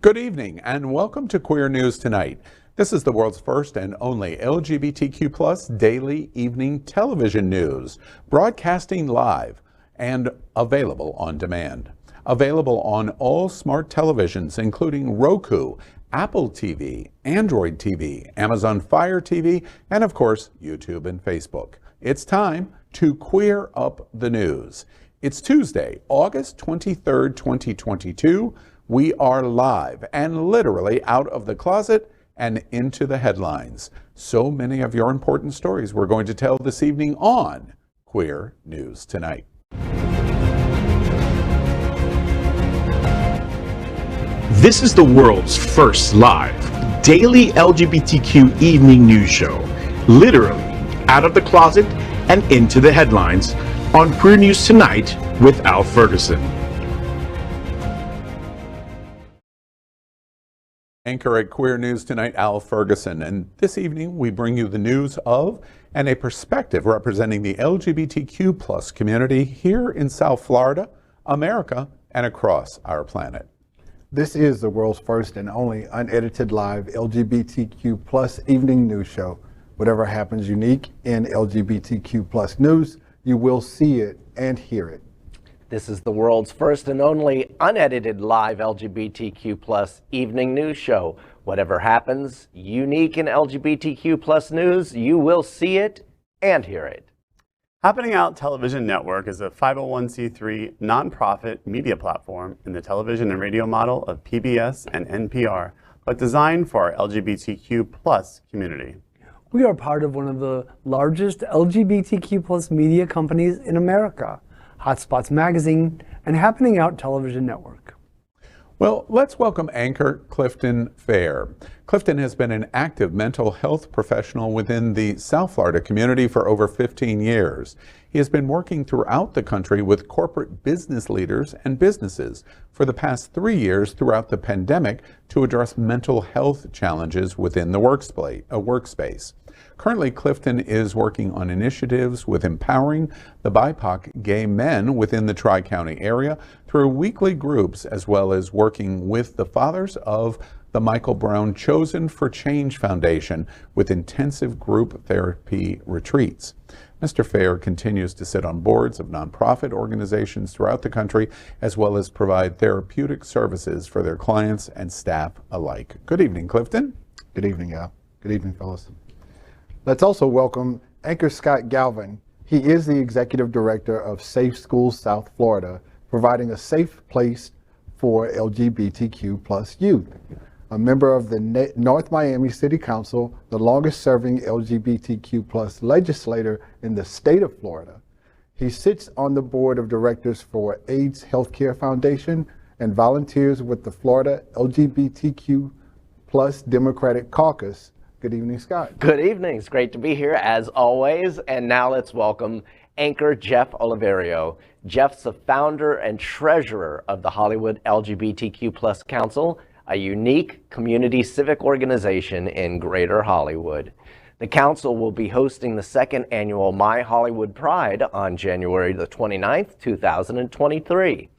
Good evening and welcome to Queer News Tonight. This is the world's first and only LGBTQ+ daily evening television news, broadcasting live and available on demand. Available on all smart televisions, including Roku, Apple TV, Android TV, Amazon Fire TV, and of course, YouTube and Facebook. It's time to queer up the news. It's Tuesday, August 23rd, 2022. We are live and literally out of the closet and into the headlines. So many of your important stories we're going to tell this evening on Queer News Tonight. This is the world's first live daily LGBTQ evening news show, literally out of the closet and into the headlines on Queer News Tonight with Al Ferguson. Anchor at Queer News Tonight, Al Ferguson, and this evening we bring you the news of and a perspective representing the LGBTQ+ community here in South Florida, America, and across our planet. This is the world's first and only unedited live LGBTQ+ evening news show. Whatever happens unique in LGBTQ+ news, you will see it and hear it. This is the world's first and only unedited live LGBTQ+ evening news show. Whatever happens unique in LGBTQ+ news, you will see it and hear it. Happening Out Television Network is a 501c3 nonprofit media platform in the television and radio model of PBS and NPR, but designed for our LGBTQ+ community. We are part of one of the largest LGBTQ+ media companies in America, Hotspots Magazine and Happening Out Television Network. Well, let's welcome anchor Klifton Fehr. Klifton has been an active mental health professional within the South Florida community for over 15 years. He has been working throughout the country with corporate business leaders and businesses for the past 3 years throughout the pandemic to address mental health challenges within the workspace. Currently, Klifton is working on initiatives with empowering the BIPOC gay men within the Tri-County area through weekly groups, as well as working with the fathers of the Michael Brown Chosen for Change Foundation with intensive group therapy retreats. Mr. Fehr continues to sit on boards of nonprofit organizations throughout the country, as well as provide therapeutic services for their clients and staff alike. Good evening, Klifton. Good evening, Al. Good evening, fellas. Let's also welcome anchor Scott Galvin. He is the executive director of Safe Schools South Florida, providing a safe place for LGBTQ+ youth. A member of the North Miami City Council, the longest serving LGBTQ+ legislator in the state of Florida. He sits on the board of directors for AIDS Healthcare Foundation and volunteers with the Florida LGBTQ+ Democratic Caucus. Good evening, Scott. Good evening. It's great to be here as always. And now let's welcome anchor Jeff Oliverio. Jeff's the founder and treasurer of the Hollywood LGBTQ+ Council, a unique community civic organization in Greater Hollywood. The council will be hosting the second annual My Hollywood Pride on January the 29th, 2023.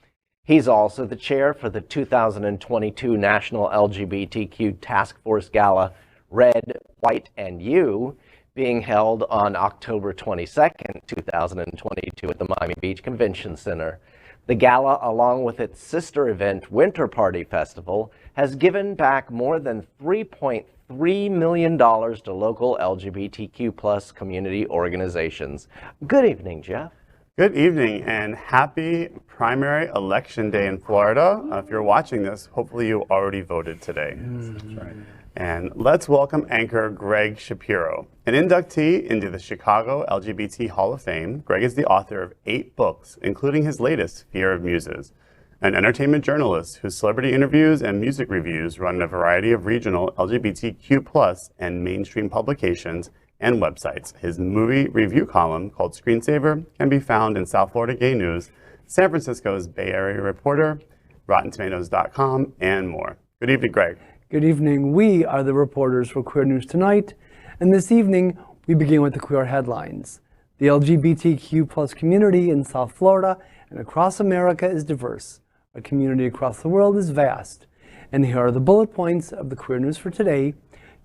He's also the chair for the 2022 National LGBTQ Task Force Gala, Red, White, and You, being held on October 22nd, 2022 at the Miami Beach Convention Center. The gala, along with its sister event, Winter Party Festival, has given back more than $3.3 million to local LGBTQ+ community organizations. Good evening, Jeff. Good evening and happy primary election day in Florida. If you're watching this, hopefully you already voted today. That's right. And let's welcome anchor Gregg Shapiro. An inductee into the Chicago LGBT Hall of Fame, Gregg is the author of 8 books, including his latest, Fear of Muses. An entertainment journalist whose celebrity interviews and music reviews run in a variety of regional LGBTQ+ and mainstream publications and websites. His movie review column, called Screensaver, can be found in South Florida Gay News, San Francisco's Bay Area Reporter, RottenTomatoes.com, and more. Good evening, Gregg. Good evening. We are the reporters for Queer News Tonight, and this evening we begin with the queer headlines. The LGBTQ+ community in South Florida and across America is diverse. Our community across the world is vast. And here are the bullet points of the queer news for today,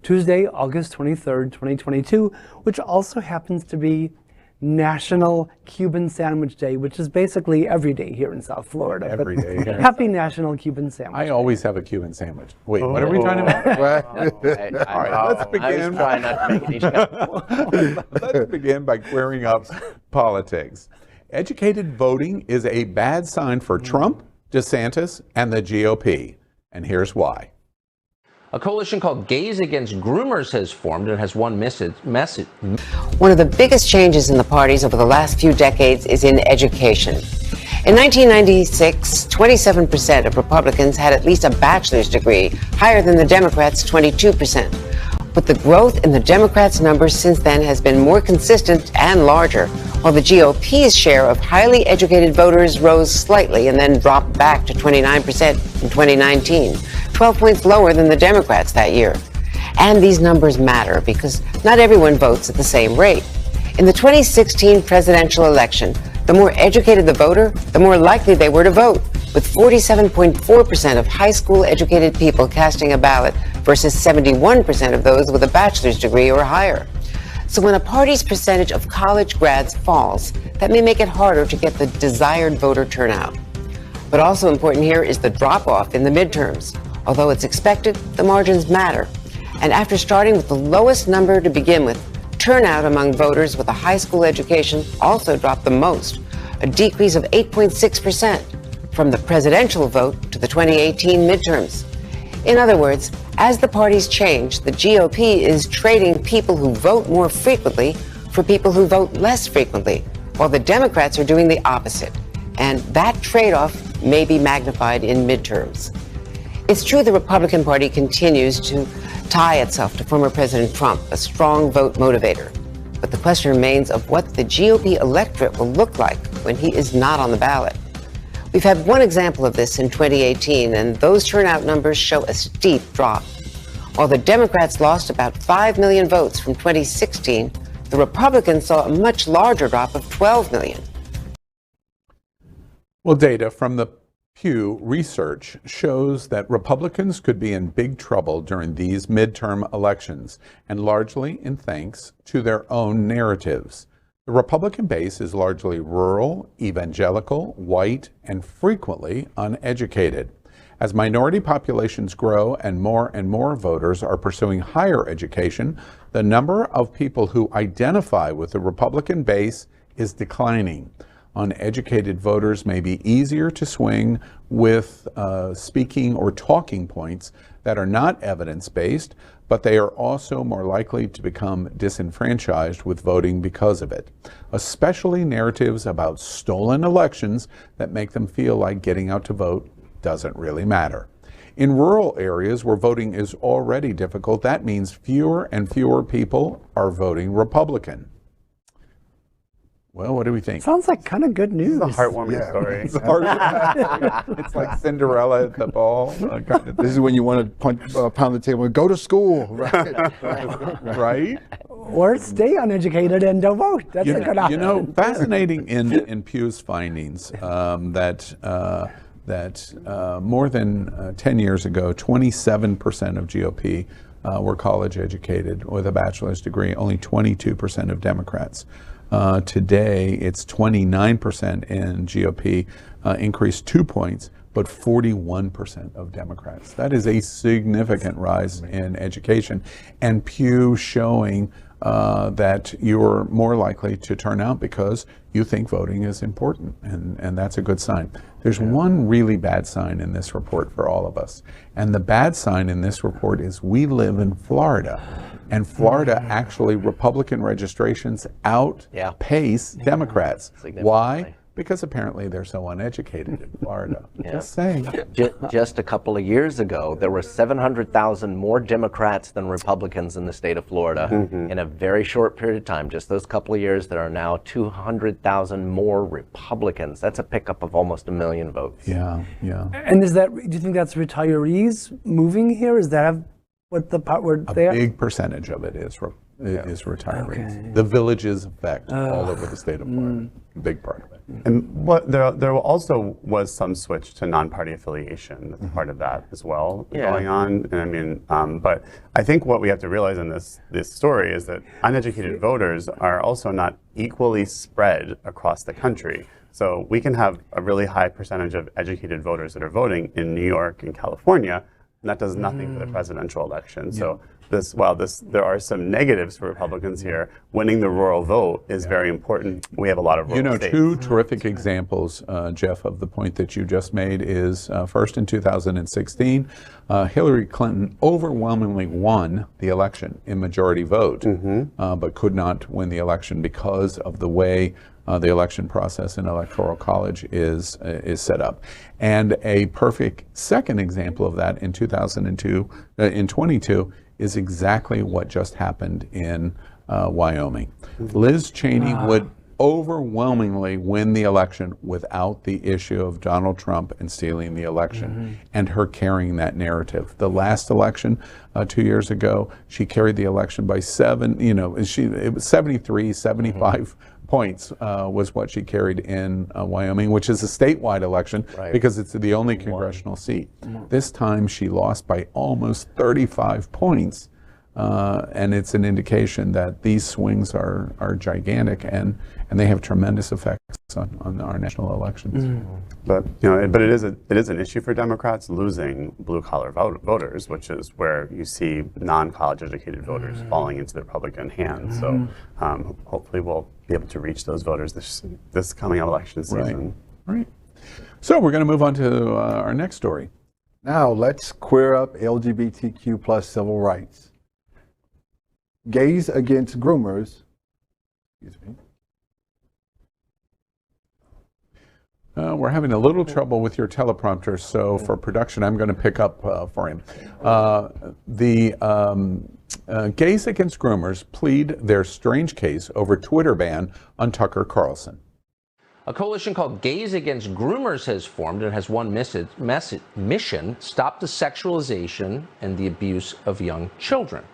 Tuesday, August 23rd, 2022, which also happens to be National Cuban Sandwich Day, which is basically every day here in South Florida. Every day. Happy National Cuban Sandwich I Day. always have a Cuban sandwich. Wait, what are we talking about? All right, let's begin. I was trying not to make any jokes. Let's begin by clearing up politics. Educated voting is a bad sign for Trump, DeSantis, and the GOP. And here's why. A coalition called Gays Against Groomers has formed and has one message. One of the biggest changes in the parties over the last few decades is in education. In 1996, 27% of Republicans had at least a bachelor's degree, higher than the Democrats' 22%. But the growth in the Democrats' numbers since then has been more consistent and larger, while the GOP's share of highly educated voters rose slightly and then dropped back to 29% in 2019, 12 points lower than the Democrats that year. And these numbers matter because not everyone votes at the same rate. In the 2016 presidential election, the more educated the voter, the more likely they were to vote, with 47.4% of high school educated people casting a ballot versus 71% of those with a bachelor's degree or higher. So when a party's percentage of college grads falls, that may make it harder to get the desired voter turnout. But also important here is the drop-off in the midterms. Although it's expected, the margins matter. And after starting with the lowest number to begin with, turnout among voters with a high school education also dropped the most, a decrease of 8.6% from the presidential vote to the 2018 midterms. In other words, as the parties change, the GOP is trading people who vote more frequently for people who vote less frequently, while the Democrats are doing the opposite. And that trade-off may be magnified in midterms. It's true the Republican Party continues to tie itself to former President Trump, a strong vote motivator. But the question remains of what the GOP electorate will look like when he is not on the ballot. We've had one example of this in 2018, and those turnout numbers show a steep drop. While the Democrats lost about 5 million votes from 2016, the Republicans saw a much larger drop of 12 million. Well, data from the Pew Research shows that Republicans could be in big trouble during these midterm elections, and largely in thanks to their own narratives. The Republican base is largely rural, evangelical, white, and frequently uneducated. As minority populations grow and more voters are pursuing higher education, the number of people who identify with the Republican base is declining. Uneducated voters may be easier to swing with speaking or talking points that are not evidence-based, but they are also more likely to become disenfranchised with voting because of it, especially narratives about stolen elections that make them feel like getting out to vote doesn't really matter. In rural areas where voting is already difficult, that means fewer and fewer people are voting Republican. Well, what do we think? Sounds like kind of good news. It's a heartwarming story. It's like Cinderella at the ball. This is when you want to pound the table and go to school, right? Right? Or stay uneducated and don't vote. That's a good option. You know, fascinating in Pew's findings that more than 10 years ago, 27% of GOP were college educated with a bachelor's degree, only 22% of Democrats. Today, it's 29% in GOP, increased 2 points, but 41% of Democrats. That is a significant rise in education. And Pew showing that you're more likely to turn out because you think voting is important, and that's a good sign. There's one really bad sign in this report for all of us, and the bad sign in this report is we live in Florida, and Florida actually Republican registrations outpace Democrats. Why? Because apparently they're so uneducated in Florida. Just saying. Just a couple of years ago, there were 700,000 more Democrats than Republicans in the state of Florida. In a very short period of time, just those couple of years, there are now 200,000 more Republicans. That's a pickup of almost 1 million votes. Yeah. And is that, do you think that's retirees moving here? Is that what the part where A they are? big percentage of it is is retirees. The Villages effect all over the state of Florida, big part of it. And what there also was some switch to non-party affiliation as part of that as well going on. And I mean, but I think what we have to realize in this story is that uneducated voters are also not equally spread across the country. So we can have a really high percentage of educated voters that are voting in New York and California, and that does nothing for the presidential election. So while there are some negatives for Republicans here, winning the rural vote is very important. We have a lot of rural states. Two terrific examples, Jeff, of the point that you just made is first in 2016, Hillary Clinton overwhelmingly won the election in majority vote, but could not win the election because of the way the election process in Electoral College is set up. And a perfect second example of that in 22 is exactly what just happened in Wyoming. Liz Cheney would overwhelmingly win the election without the issue of Donald Trump and stealing the election and her carrying that narrative. The last election 2 years ago, she carried the election by it was 73, 75 points was what she carried in Wyoming, which is a statewide election because it's the only congressional seat. This time she lost by almost 35 points. And it's an indication that these swings are gigantic and they have tremendous effects on our national elections. But but it is an issue for Democrats losing blue collar voters, which is where you see non-college educated voters falling into the Republican hands. So hopefully we'll be able to reach those voters this coming election season. Right. So we're going to move on to our next story. Now let's queer up LGBTQ plus civil rights. Gays against groomers. Excuse me. We're having a little trouble with your teleprompter, so for production, I'm going to pick up for him. The gays against groomers plead their strange case over Twitter ban on Tucker Carlson. A coalition called Gays Against Groomers has formed and has one mission: stop the sexualization and the abuse of young children.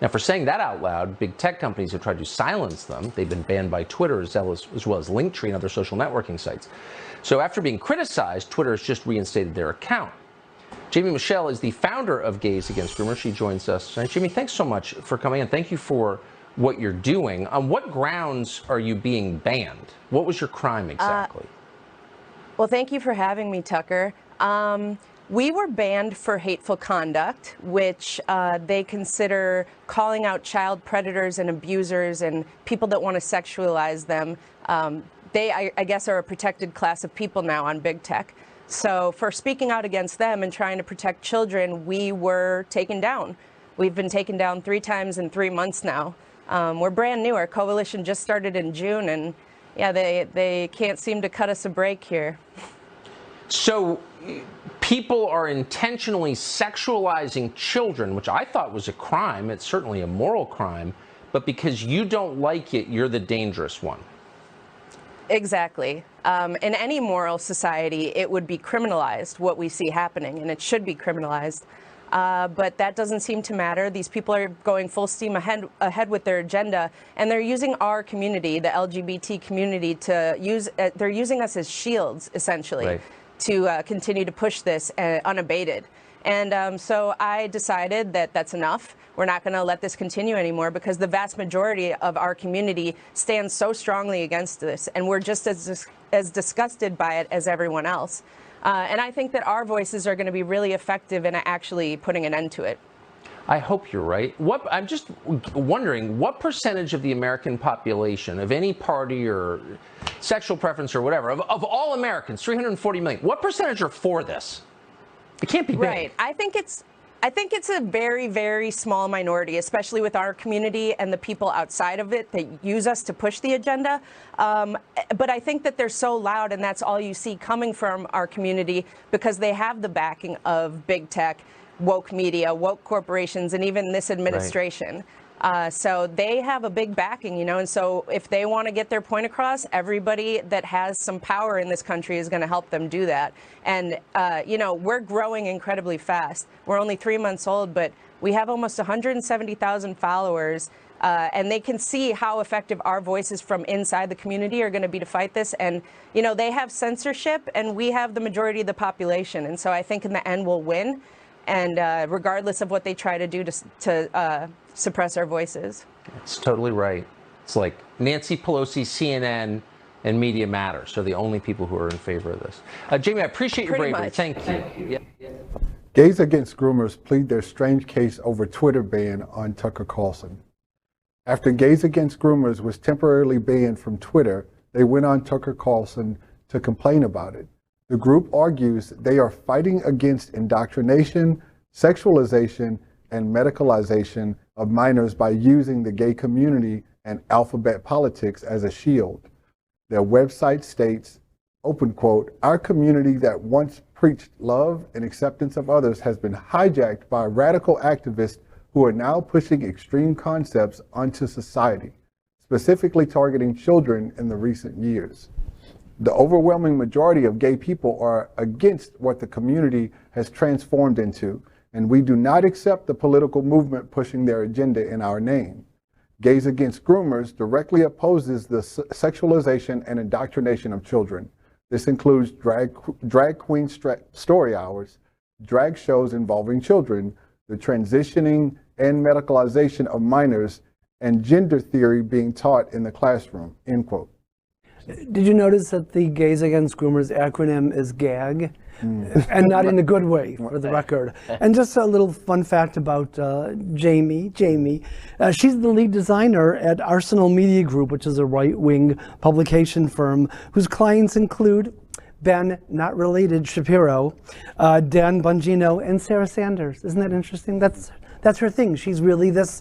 Now, for saying that out loud, big tech companies have tried to silence them. They've been banned by Twitter as well as Linktree and other social networking sites. So after being criticized, Twitter has just reinstated their account. Jamie Michelle is the founder of Gays Against Groomers. She joins us tonight. Jamie, thanks so much for coming in. Thank you for what you're doing. On what grounds are you being banned? What was your crime exactly? Well, thank you for having me, Tucker. We were banned for hateful conduct, which they consider calling out child predators and abusers and people that want to sexualize them. They, I guess, are a protected class of people now on big tech. So for speaking out against them and trying to protect children, we were taken down. We've been taken down 3 times in 3 months now. We're brand new. Our coalition just started in June, and yeah, they can't seem to cut us a break here. So people are intentionally sexualizing children, which I thought was a crime. It's certainly a moral crime, but because you don't like it, you're the dangerous one. Exactly. In any moral society, it would be criminalized, what we see happening, and it should be criminalized. But that doesn't seem to matter. These people are going full steam ahead with their agenda, and they're using our community, the LGBT community, to use. They're using us as shields, essentially, to continue to push this unabated. And so I decided that that's enough. We're not going to let this continue anymore because the vast majority of our community stands so strongly against this, and we're just as disgusted by it as everyone else. And I think that our voices are going to be really effective in actually putting an end to it. I hope you're right. I'm just wondering, what percentage of the American population, of any party or sexual preference or whatever, of all Americans, 340 million, what percentage are for this? It can't be big. Right. I think it's a very, very small minority, especially with our community and the people outside of it that use us to push the agenda. But I think that they're so loud, and that's all you see coming from our community because they have the backing of big tech, woke media, woke corporations, and even this administration. Right. So they have a big backing, you know, and so if they want to get their point across, everybody that has some power in this country is going to help them do that. And, you know, we're growing incredibly fast. We're only 3 months old, but we have almost 170,000 followers. And they can see how effective our voices from inside the community are going to be to fight this. And, you know, they have censorship and we have the majority of the population. And so I think in the end we'll win. And regardless of what they try to do to suppress our voices. It's totally right. It's like Nancy Pelosi, CNN, and Media Matters are the only people who are in favor of this. Jamie, I appreciate your Pretty bravery. much. Thank you. Yeah. Gays Against Groomers plead their strange case over Twitter ban on Tucker Carlson. After Gays Against Groomers was temporarily banned from Twitter, they went on Tucker Carlson to complain about it. The group argues they are fighting against indoctrination, sexualization, and medicalization of minors by using the gay community and alphabet politics as a shield. Their website states, open quote, "Our community that once preached love and acceptance of others has been hijacked by radical activists who are now pushing extreme concepts onto society, specifically targeting children in the recent years. The overwhelming majority of gay people are against what the community has transformed into, and we do not accept the political movement pushing their agenda in our name. Gays Against Groomers directly opposes the sexualization and indoctrination of children. This includes drag queen story hours, drag shows involving children, the transitioning and medicalization of minors, and gender theory being taught in the classroom," end quote. Did you notice that the Gays Against Groomers acronym is GAG? And not in a good way, for the record. And just a little fun fact about Jamie. She's the lead designer at Arsenal Media Group, which is a right-wing publication firm whose clients include Ben, not related, Shapiro, Dan Bongino, and Sarah Sanders. Isn't that interesting? That's her thing. She's really this.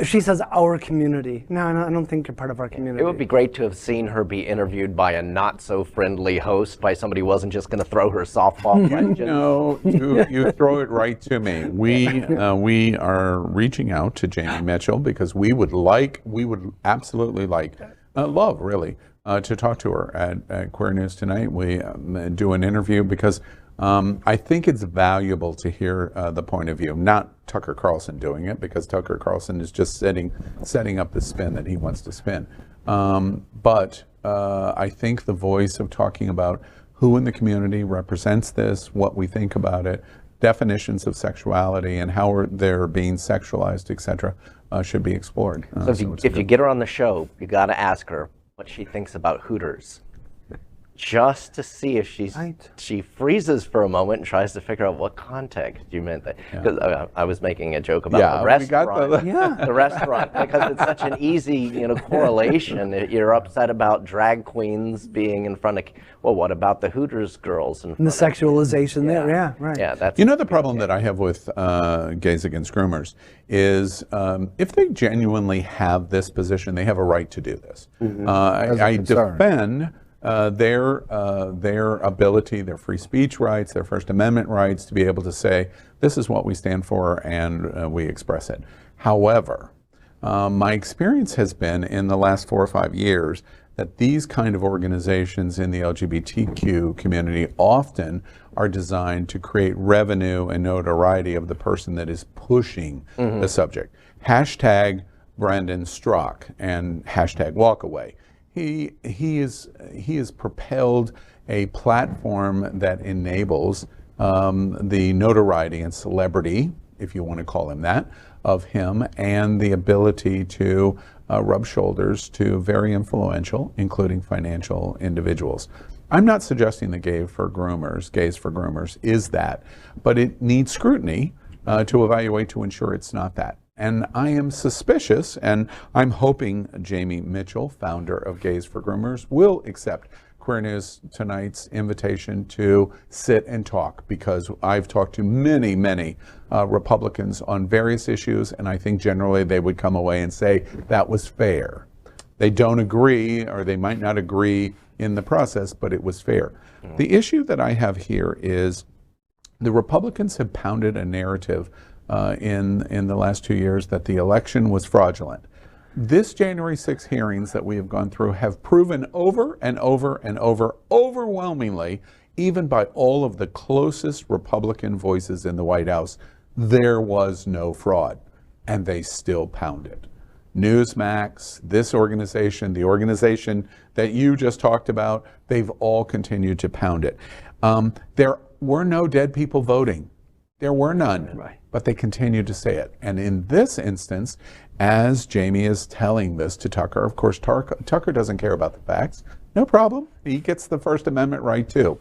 She says our community. No, I don't think you're part of our community. It would be great to have seen her be interviewed by a not-so-friendly host, by somebody who wasn't just going to throw her softball questions. No, you throw it right to me. We are reaching out to Jamie Mitchell because we would absolutely love really to talk to her at Queer News Tonight. We do an interview because I think it's valuable to hear the point of view, not Tucker Carlson doing it, because Tucker Carlson is just setting up the spin that he wants to spin. But I think the voice of talking about who in the community represents this, what we think about it, definitions of sexuality and how they're being sexualized, etc., should be explored. So if you get her on the show, you got to ask her what she thinks about Hooters, just to see if she freezes for a moment and tries to figure out what context you meant that. Because I was making a joke about the restaurant. The restaurant, because it's such an easy correlation. You're upset about drag queens being in front of. Well, what about the Hooters girls? And the sexualization there, yeah, right. Yeah, that's the problem that I have with Gays Against Groomers is if they genuinely have this position, they have a right to do this. I defend their ability, their free speech rights, their First Amendment rights to be able to say, this is what we stand for and we express it. However, my experience has been in the last 4 or 5 years that these kind of organizations in the LGBTQ community often are designed to create revenue and notoriety of the person that is pushing the subject. Hashtag Brandon Strzok and hashtag walkaway. He has propelled a platform that enables the notoriety and celebrity, if you want to call him that, of him, and the ability to rub shoulders to very influential, including financial individuals. I'm not suggesting that Gays for Groomers is that, but it needs scrutiny to evaluate to ensure it's not that. And I am suspicious, and I'm hoping Jamie Mitchell, founder of Gays for Groomers, will accept Queer News Tonight's invitation to sit and talk, because I've talked to many, many Republicans on various issues, and I think generally they would come away and say that was fair. They don't agree, or they might not agree in the process, but it was fair. The issue that I have here is the Republicans have pounded a narrative in the last 2 years that the election was fraudulent. This January 6 hearings that we have gone through have proven over and over and over, overwhelmingly, even by all of the closest Republican voices in the White House, there was no fraud, and they still pound it. Newsmax, this organization, the organization that you just talked about, they've all continued to pound it. There were no dead people voting. There were none, Right. but they continue to say it. And in this instance, as Jamie is telling this to Tucker, of course, Tucker doesn't care about the facts. No problem. He gets the First Amendment right too.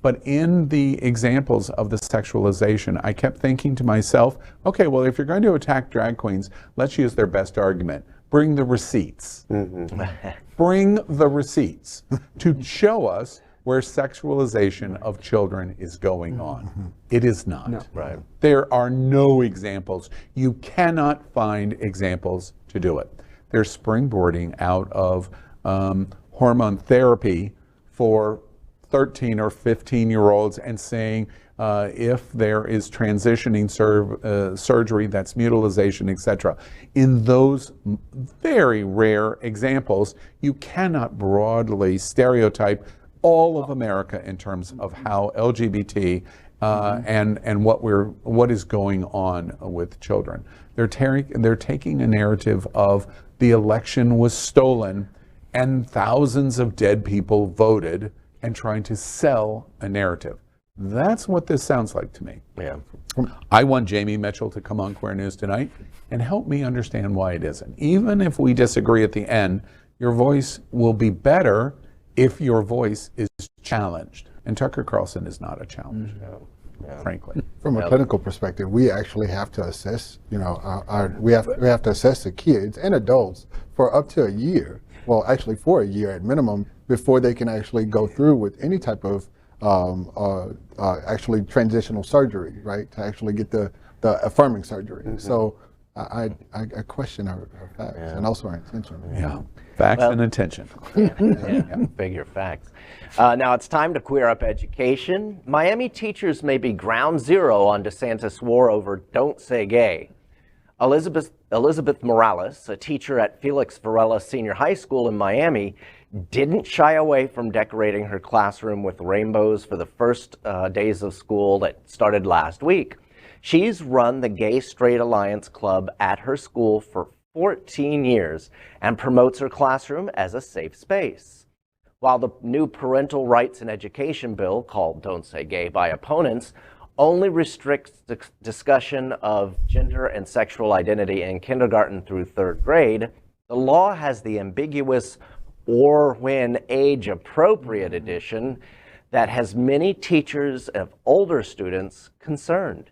But in the examples of the sexualization, I kept thinking to myself, okay, well, if you're going to attack drag queens, let's use their best argument. Bring the receipts. Bring the receipts to show us where sexualization of children is going on. It is not. No. Right. There are no examples. You cannot find examples to do it. They're springboarding out of hormone therapy for 13 or 15-year-olds and saying if there is transitioning surgery, that's mutilization, etc. In those very rare examples, you cannot broadly stereotype all of America in terms of how LGBT and what is going on with children. They're taking a narrative of the election was stolen and thousands of dead people voted and trying to sell a narrative. That's what this sounds like to me. Yeah. I want Jamie Mitchell to come on Queer News tonight and help me understand why it isn't. Even if we disagree at the end, your voice will be better if your voice is challenged. And Tucker Carlson is not a challenge, frankly. From a clinical perspective, we actually have to assess, we have to assess the kids and adults for up to a year. Well, actually for a year at minimum, before they can actually go through with any type of actually transitional surgery, right? To actually get the affirming surgery. So I question our facts and also our intention. Yeah, facts and intention. Figure facts. Now it's time to queer up education. Miami teachers may be ground zero on DeSantis' war over "Don't Say Gay." Elizabeth Morales, a teacher at Felix Varela Senior High School in Miami, didn't shy away from decorating her classroom with rainbows for the first days of school that started last week. She's run the Gay Straight Alliance Club at her school for 14 years and promotes her classroom as a safe space. While the new parental rights and education bill, called Don't Say Gay by opponents, only restricts the discussion of gender and sexual identity in kindergarten through 3rd grade, the law has the ambiguous "or when age appropriate" edition that has many teachers of older students concerned.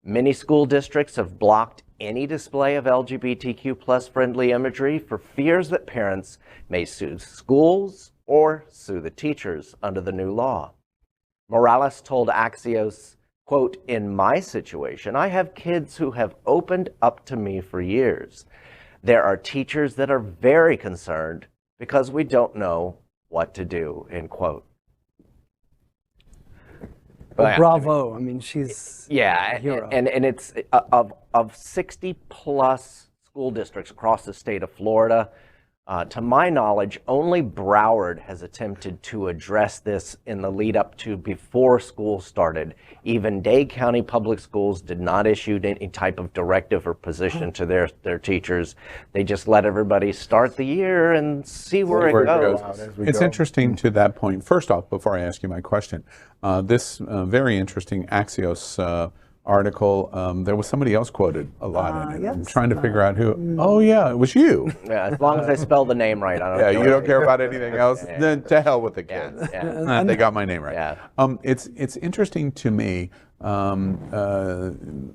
Many school districts have blocked any display of LGBTQ plus friendly imagery for fears that parents may sue schools or sue the teachers under the new law. Morales told Axios, quote, "In my situation, I have kids who have opened up to me for years. There are teachers that are very concerned because we don't know what to do," end quote. Well, bravo. I mean, she's a hero. And it's of 60 plus school districts across the state of Florida. To my knowledge, only Broward has attempted to address this in the lead up to before school started. Even Dade County Public Schools did not issue any type of directive or position to their teachers. They just let everybody start the year and see where it goes. It's interesting to that point. First off, before I ask you my question, this very interesting Axios article, there was somebody else quoted a lot in it. I'm trying to figure out who. Oh yeah, it was you. Yeah, as long as I spell the name right, I don't care. Yeah, you don't care about anything else? Then to hell with the kids. They got my name right. Yeah. It's interesting to me.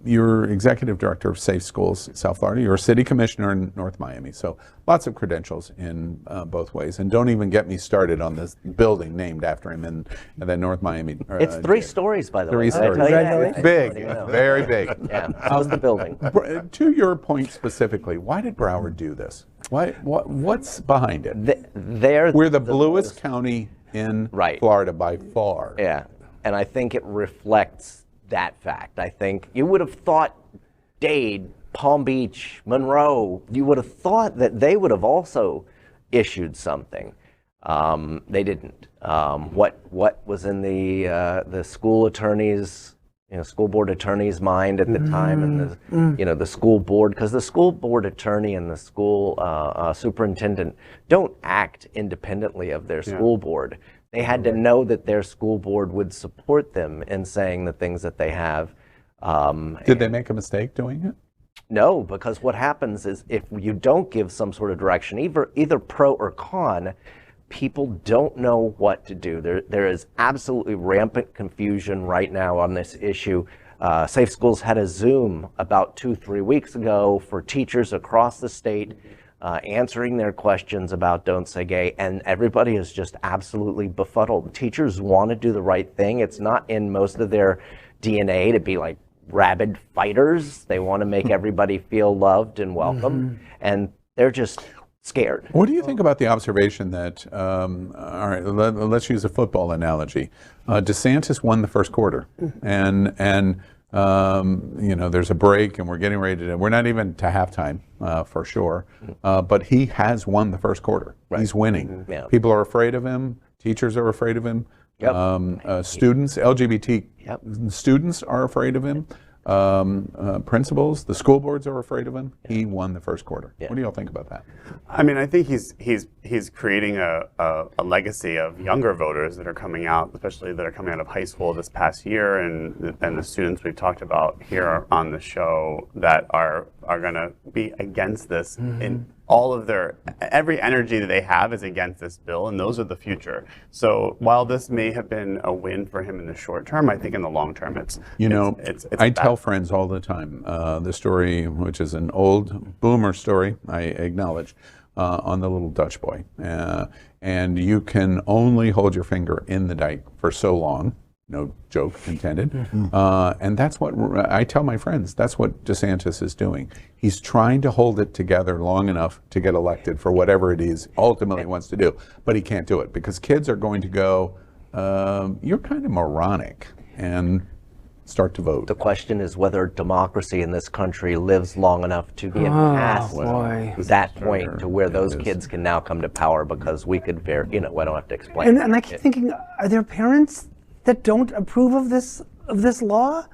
You're executive director of Safe Schools South Florida. You're a city commissioner in North Miami. So lots of credentials in both ways. And don't even get me started on this building named after him in the North Miami. It's 3 stories, by the way. 3 stories. It's big, very big. Yeah, how's the building? To your point specifically, why did Broward do this? What's behind it? We're the bluest county in Florida by far. Yeah, and I think it reflects that fact. I think you would have thought Dade, Palm Beach, Monroe, you would have thought that they would have also issued something. They didn't. What was in the school attorney's school board attorney's mind at the time, and the school board, because the school board attorney and the school superintendent don't act independently of their school board. They had to know that their school board would support them in saying the things that they have. Did they make a mistake doing it? No, because what happens is if you don't give some sort of direction, either pro or con, people don't know what to do. There is absolutely rampant confusion right now on this issue. Safe Schools had a Zoom about 2-3 weeks ago for teachers across the state answering their questions about Don't Say Gay, and everybody is just absolutely befuddled. Teachers want to do the right thing. It's not in most of their DNA to be like rabid fighters. They want to make everybody feel loved and welcome, and they're just scared. What do you think about the observation that, all right, let's use a football analogy. DeSantis won the first quarter, and there's a break, and we're getting ready to, we're not even to halftime for sure, but he has won the first quarter. Right. He's winning. Yeah. People are afraid of him. Teachers are afraid of him. Yep. Students, LGBT students are afraid of him. Principals, the school boards are afraid of him. He won the first quarter. What do y'all think about that? I mean, I think he's creating a legacy of younger voters that are coming out, especially that are coming out of high school this past year, and the students we've talked about here on the show that are going to be against this in all of every energy that they have is against this bill, and those are the future. So while this may have been a win for him in the short term, I think in the long term it's I tell friends all the time the story, which is an old boomer story, I acknowledge, on the little Dutch boy. And you can only hold your finger in the dike for so long. No joke intended. And that's what I tell my friends. That's what DeSantis is doing. He's trying to hold it together long enough to get elected for whatever it is ultimately wants to do. But he can't do it because kids are going to go, you're kind of moronic, and start to vote. The question is whether democracy in this country lives long enough to get past that point to where those kids can now come to power, because we could I don't have to explain. And I keep thinking, are there parents that don't approve of this law,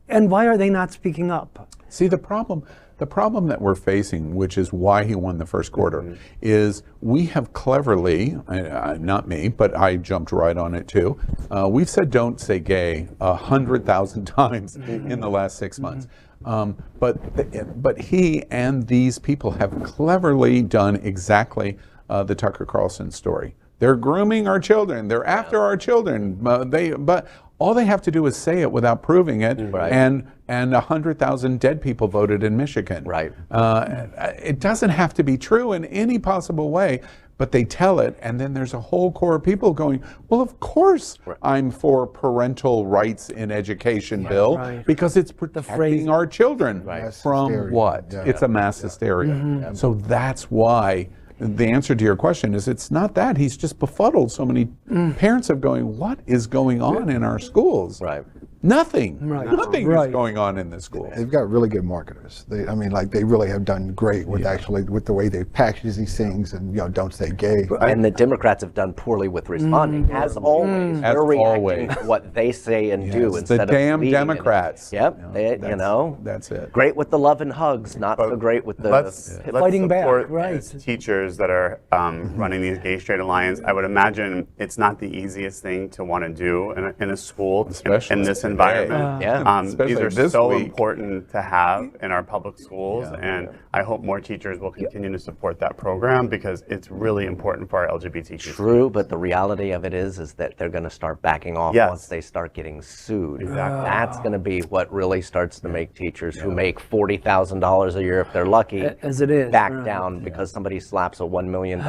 and why are they not speaking up? See, the problem that we're facing, which is why he won the first quarter, is we have cleverly, not me, but I jumped right on it too. We've said "Don't Say Gay" 100,000 times in the last 6 months. But he and these people have cleverly done exactly the Tucker Carlson story. They're grooming our children. They're after our children. But all they have to do is say it without proving it. Right. And 100,000 dead people voted in Michigan. Right. It doesn't have to be true in any possible way, but they tell it, and then there's a whole core of people going, well, of course I'm for parental rights in education bill, because it's protecting our children from what? Yeah. It's a mass hysteria. So that's why the answer to your question is it's not that. He's just befuddled so many parents of going, what is going on in our schools? Right. Nothing. Nothing is going on in the schools. They've got really good marketers. They really have done great with with the way they package these things, and Don't Say Gay. And the Democrats have done poorly with responding, as always. They're reacting to what they say and do instead of the damn Democrats. Yep. That's it. Great with the love and hugs, not so great with the fighting back. As teachers that are running these Gay Straight Alliance, I would imagine it's not the easiest thing to want to do in a school, especially in this environment. These are so important to have in our public schools, and I hope more teachers will continue to support that program, because it's really important for our LGBTQ. True, but the reality of it is that they're going to start backing off once they start getting sued. Exactly. That's going to be what really starts to make teachers who make $40,000 a year, if they're lucky, as it is, back down because somebody slaps a $1 million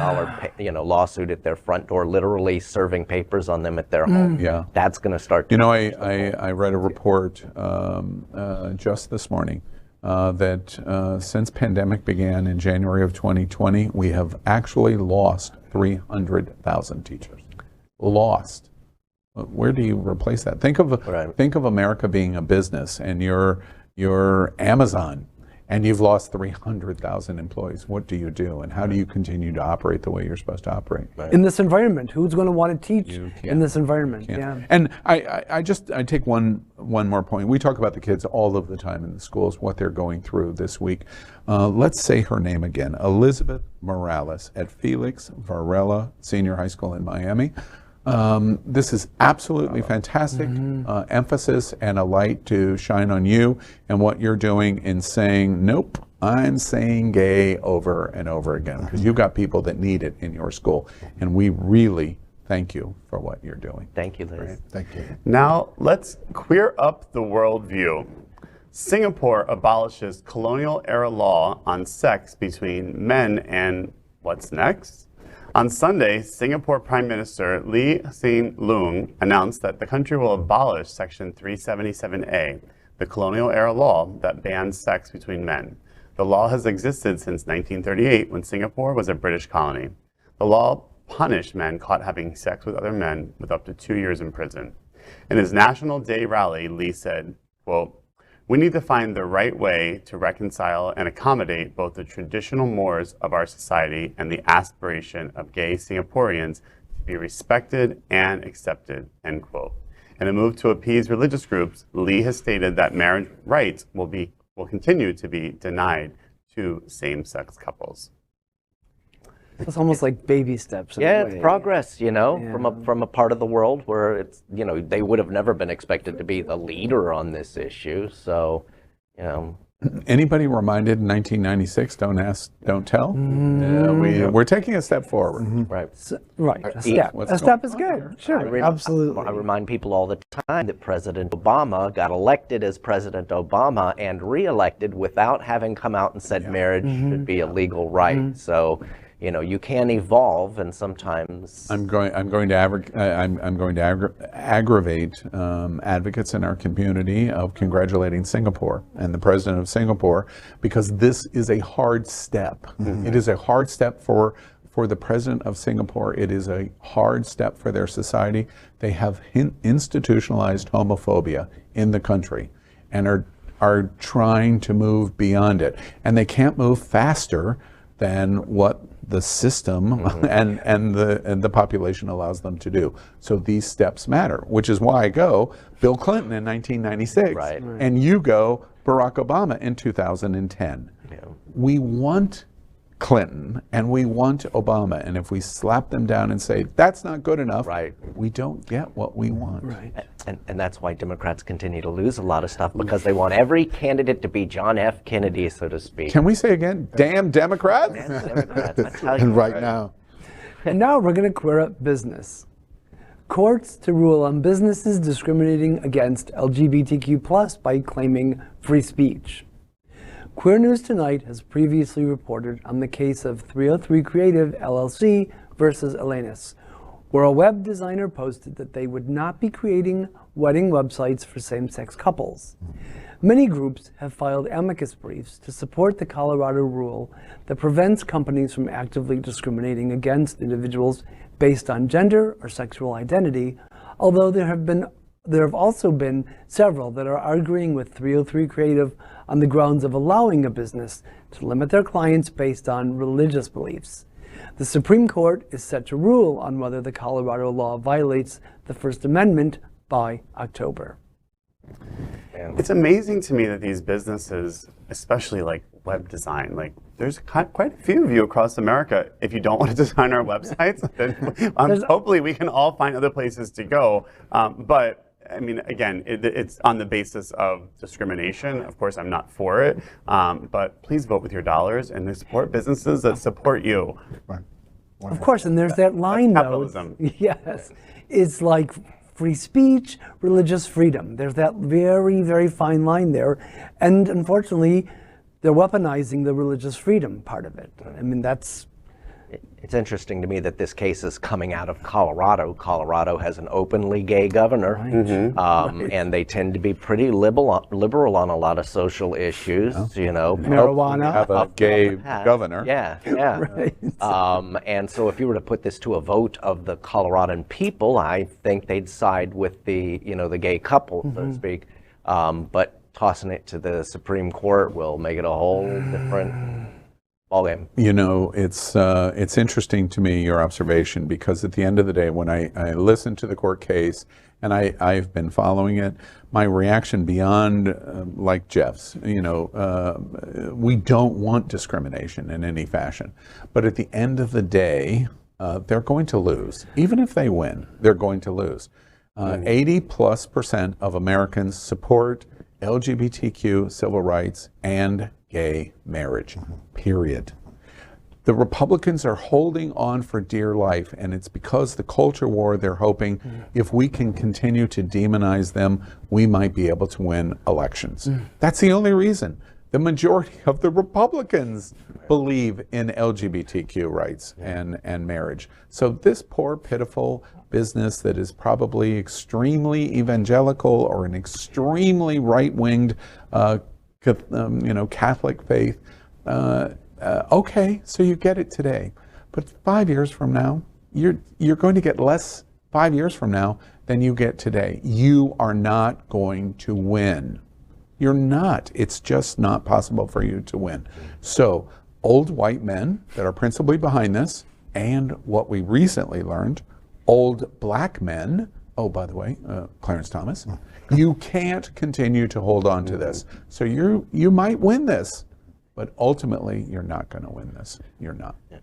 lawsuit at their front door, literally serving papers on them at their home. That's going to start. I read a report just this morning that since pandemic began in January of 2020, we have actually lost 300,000 teachers. Lost. Where do you replace that? Think of America being a business, and you're Amazon, and you've lost 300,000 employees. What do you do, and how do you continue to operate the way you're supposed to operate? In this environment, who's going to want to teach in this environment? And I take one one more point. We talk about the kids all of the time in the schools, what they're going through this week. Let's say her name again, Elizabeth Morales at Felix Varela Senior High School in Miami. This is absolutely fantastic emphasis and a light to shine on you and what you're doing in saying, nope, I'm saying gay over and over again, because you've got people that need it in your school. And we really thank you for what you're doing. Thank you, Liz. Right. Thank you. Now, let's queer up the worldview. Singapore abolishes colonial-era law on sex between men, and what's next? On Sunday, Singapore Prime Minister Lee Hsien Loong announced that the country will abolish Section 377A, the colonial-era law that bans sex between men. The law has existed since 1938, when Singapore was a British colony. The law punished men caught having sex with other men with up to 2 years in prison. In his National Day rally, Lee said, quote, "We need to find the right way to reconcile and accommodate both the traditional mores of our society and the aspiration of gay Singaporeans to be respected and accepted," end quote. In a move to appease religious groups, Lee has stated that marriage rights will continue to be denied to same-sex couples. It's almost like baby steps. Yeah, it's progress, you know, Yeah. from a part of the world where it's, you know, they would have never been expected to be the leader on this issue. So, you know. Anybody reminded in 1996, don't ask, don't tell? We're taking a step forward. Right. Right. A step. What's A step going is on good. here? Sure. Absolutely. I remind people all the time that President Obama got elected as President Obama and re-elected without having come out and said marriage should be a legal right. So, you know, you can evolve, and sometimes I'm going to aggravate advocates in our community of congratulating Singapore and the president of Singapore, because this is a hard step. It is a hard step for the president of Singapore. It is a hard step for their society. They have institutionalized homophobia in the country and are trying to move beyond it. And they can't move faster than what the system and the population allows them to do. So these steps matter, which is why I go Bill Clinton in 1996, Right. and you go Barack Obama in 2010. Yeah. We want Clinton and we want Obama, and if we slap them down and say that's not good enough, Right. we don't get what we want. Right. And that's why Democrats continue to lose a lot of stuff, because they want every candidate to be John F. Kennedy, so to speak. Can we say again, damn Democrats? Democrats, I tell you. And right now, And now we're going to queer up business. Courts to rule on businesses discriminating against LGBTQ+ by claiming free speech. Queer News Tonight has previously reported on the case of 303 Creative LLC versus Elenis, where a web designer posted that they would not be creating wedding websites for same-sex couples. Many groups have filed amicus briefs to support the Colorado rule that prevents companies from actively discriminating against individuals based on gender or sexual identity, although there have also been several that are arguing with 303 Creative on the grounds of allowing a business to limit their clients based on religious beliefs. The Supreme Court is set to rule on whether the Colorado law violates the First Amendment by October. It's amazing to me that these businesses, especially like web design, like there's quite a few of you across America. If you don't want to design our websites, then hopefully we can all find other places to go. But I mean, again, it's on the basis of discrimination. Of course, I'm not for it, but please vote with your dollars and support businesses that support you. right. Of course, and there's that line though. Capitalism. Yes, it's like free speech, religious freedom. There's that very, very fine line there. And unfortunately, they're weaponizing the religious freedom part of it. I mean, that's... It's interesting to me that this case is coming out of Colorado. Colorado has an openly gay governor, and they tend to be pretty liberal on a lot of social issues. You know, Marijuana. Have a gay governor. Yeah, yeah. Right. And so, if you were to put this to a vote of the Coloradan people, I think they'd side with the the gay couple, so to speak. But tossing it to the Supreme Court will make it a whole different Ball game. You know, it's interesting to me, your observation, because at the end of the day, when I listen to the court case, and I've been following it, my reaction beyond like Jeff's, you know, we don't want discrimination in any fashion. But at the end of the day, they're going to lose. Even if they win, they're going to lose. 80+% of Americans support LGBTQ civil rights and gay marriage, period. The Republicans are holding on for dear life, and it's because the culture war, they're hoping if we can continue to demonize them, we might be able to win elections. That's the only reason. The majority of the Republicans believe in LGBTQ rights and marriage. So this poor, pitiful business that is probably extremely evangelical or an extremely right-winged, Catholic faith, okay, so you get it today, but 5 years from now, you're going to get less 5 years from now than you get today. You are not going to win. You're not. It's just not possible for you to win. So old white men that are principally behind this, and what we recently learned, old black men, oh, by the way, Clarence Thomas, you can't continue to hold on to this. So you might win this, but ultimately you're not going to win this. You're not. Yeah.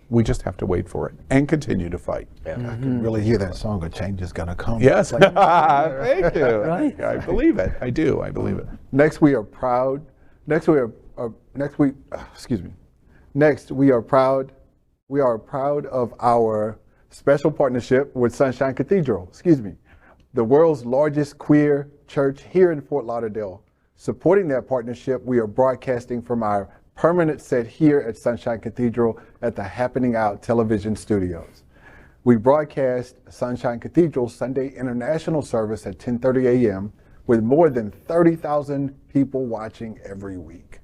We just have to wait for it and continue to fight. Yeah. I can really hear that song, "A Change Is Gonna Come." Yes, thank you. Right. I believe it. I do. I believe it. Next, we are proud. Next, we are proud. We are proud of our special partnership with Sunshine Cathedral. The world's largest queer church here in Fort Lauderdale. Supporting that partnership, we are broadcasting from our permanent set here at Sunshine Cathedral at the Happening Out television studios. We broadcast Sunshine Cathedral Sunday International Service at 10:30 a.m. with more than 30,000 people watching every week.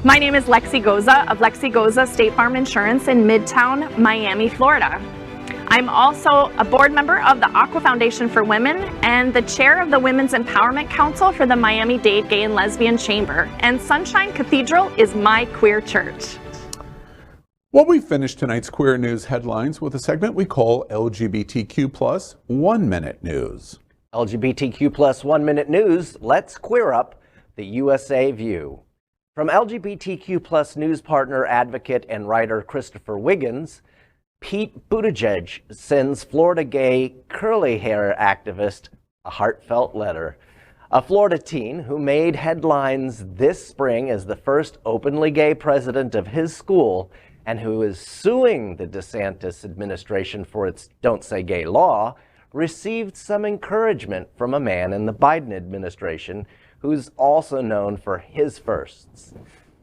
My name is Lexi Goza of Lexi Goza State Farm Insurance in Midtown, Miami, Florida. I'm also a board member of the Aqua Foundation for Women and the chair of the Women's Empowerment Council for the Miami-Dade Gay and Lesbian Chamber. And Sunshine Cathedral is my queer church. Well, we finished tonight's Queer News headlines with a segment we call LGBTQ+ 1 Minute News. LGBTQ+ 1 Minute News, let's queer up the USA View. From LGBTQ+ news partner, advocate, and writer Christopher Wiggins, Pete Buttigieg sends Florida gay curly hair activist a heartfelt letter. A Florida teen who made headlines this spring as the first openly gay president of his school and who is suing the DeSantis administration for its Don't Say Gay law received some encouragement from a man in the Biden administration who's also known for his firsts.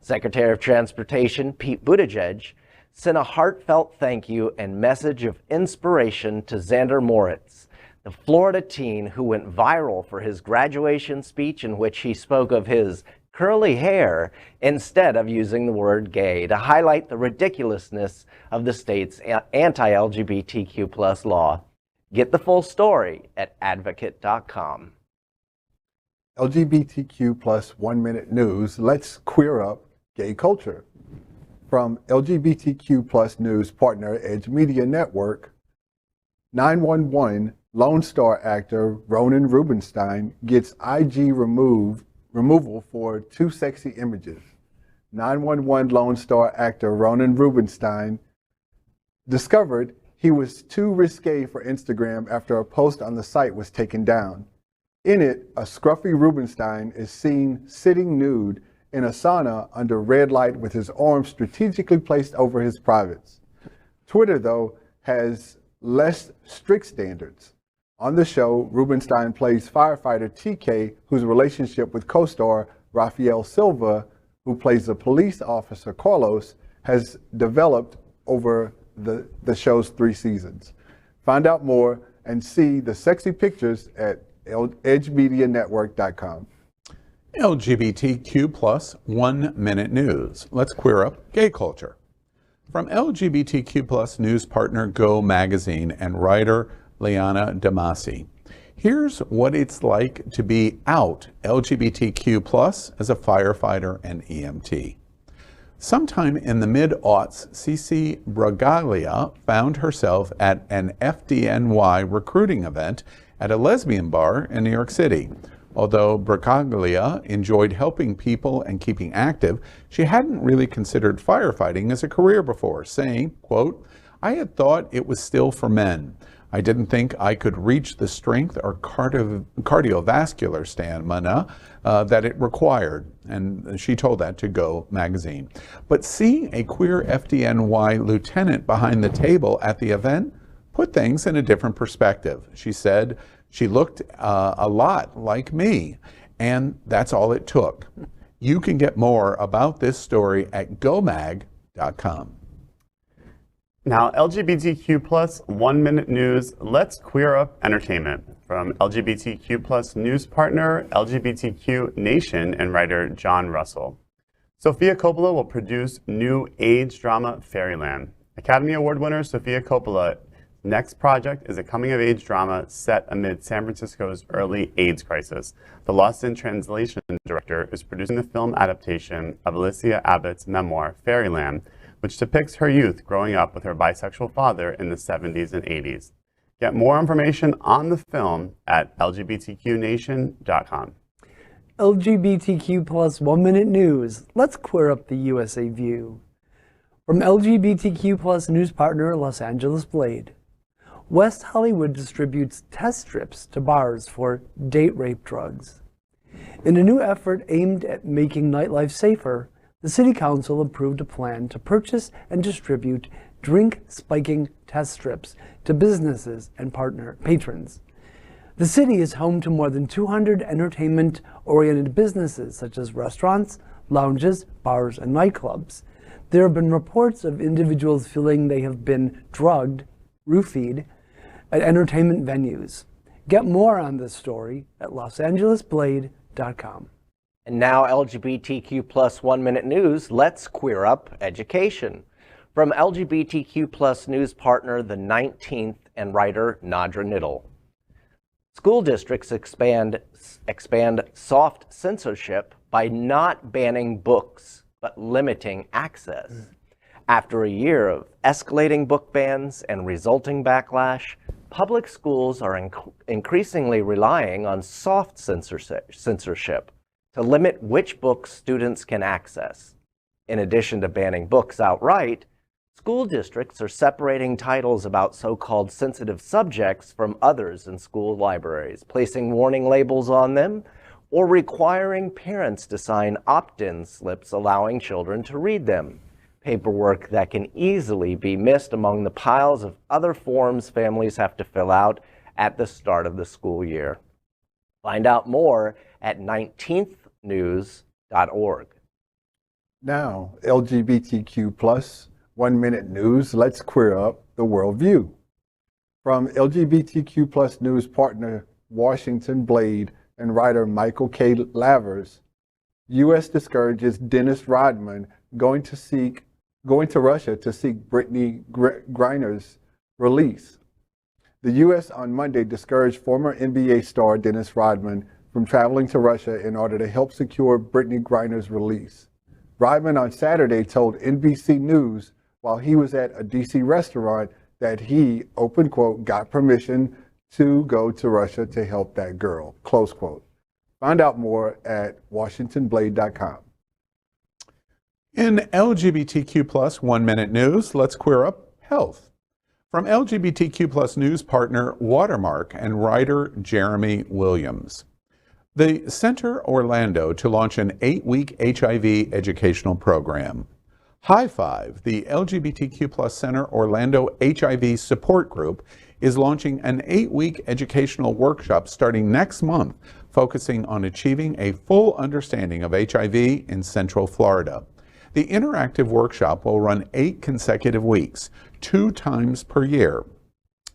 Secretary of Transportation Pete Buttigieg sent a heartfelt thank you and message of inspiration to Xander Moritz, the Florida teen who went viral for his graduation speech in which he spoke of his curly hair instead of using the word gay to highlight the ridiculousness of the state's anti-LGBTQ+ law. Get the full story at advocate.com. LGBTQ+ 1 Minute News, let's queer up gay culture. From LGBTQ+ news partner Edge Media Network, 911 Lone Star actor Ronen Rubinstein gets IG removal for too sexy images. 911 Lone Star actor Ronen Rubinstein discovered he was too risque for Instagram after a post on the site was taken down. In it, a scruffy Rubinstein is seen sitting nude in a sauna under red light with his arms strategically placed over his privates. Twitter, though, has less strict standards. On the show, Rubinstein plays firefighter TK, whose relationship with co-star Rafael Silva, who plays the police officer Carlos, has developed over the show's 3 seasons. Find out more and see the sexy pictures at edgemedianetwork.com. LGBTQ plus 1 minute news. Let's queer up gay culture. From LGBTQ plus news partner Go Magazine and writer Liana Damasi. Here's what it's like to be out LGBTQ plus as a firefighter and EMT. Sometime in the mid-aughts, Cici Bragaglia found herself at an FDNY recruiting event at a lesbian bar in New York City. Although Bragaglia enjoyed helping people and keeping active, she hadn't really considered firefighting as a career before, saying, quote, "I had thought it was still for men. I didn't think I could reach the strength or cardiovascular stamina that it required." And she told that to Go Magazine. But seeing a queer FDNY lieutenant behind the table at the event put things in a different perspective. She said she looked a lot like me, and that's all it took. You can get more about this story at gomag.com. Now, LGBTQ plus 1 minute news. Let's queer up entertainment. From LGBTQ plus news partner LGBTQ Nation and writer John Russell. Sofia Coppola will produce new AIDS drama Fairyland. Academy Award winner Sofia Coppola's next project is a coming-of-age drama set amid San Francisco's early AIDS crisis. The Lost in Translation director is producing the film adaptation of Alicia Abbott's memoir Fairyland, which depicts her youth growing up with her bisexual father in the 70s and 80s. Get more information on the film at lgbtqnation.com. LGBTQ plus 1 minute news. Let's queer up the USA View. From LGBTQ plus news partner Los Angeles Blade. West Hollywood distributes test strips to bars for date rape drugs. In a new effort aimed at making nightlife safer, the City Council approved a plan to purchase and distribute drink spiking test strips to businesses and patrons. The city is home to more than 200 entertainment-oriented businesses such as restaurants, lounges, bars, and nightclubs. There have been reports of individuals feeling they have been drugged, roofied, at entertainment venues. Get more on this story at losangelesblade.com. And now LGBTQ plus 1 minute news, let's queer up education. From LGBTQ plus news partner The 19th and writer Nadra Niddle. School districts expand soft censorship by not banning books, but limiting access. After a year of escalating book bans and resulting backlash, public schools are increasingly relying on soft censorship to limit which books students can access. In addition to banning books outright, school districts are separating titles about so-called sensitive subjects from others in school libraries, placing warning labels on them, or requiring parents to sign opt-in slips allowing children to read them. Paperwork that can easily be missed among the piles of other forms families have to fill out at the start of the school year. Find out more at 19thnews.org. Now, LGBTQ plus 1 minute news. Let's queer up the worldview. From LGBTQ plus news partner Washington Blade and writer Michael K. Lavers, U.S. discourages Dennis Rodman going to Russia to seek Brittany Griner's release. The U.S. on Monday discouraged former NBA star Dennis Rodman from traveling to Russia in order to help secure Brittany Griner's release. Rodman on Saturday told NBC News while he was at a D.C. restaurant that he, open quote, got permission to go to Russia to help that girl, close quote. Find out more at WashingtonBlade.com. In LGBTQ plus 1 minute news, let's queer up health. From LGBTQ plus news partner Watermark and writer Jeremy Williams. The Center Orlando to launch an 8-week HIV educational program. High Five, the LGBTQ+ Center Orlando HIV support group, is launching an 8-week educational workshop starting next month, focusing on achieving a full understanding of HIV in Central Florida. The interactive workshop will run 8 consecutive weeks, 2 times per year.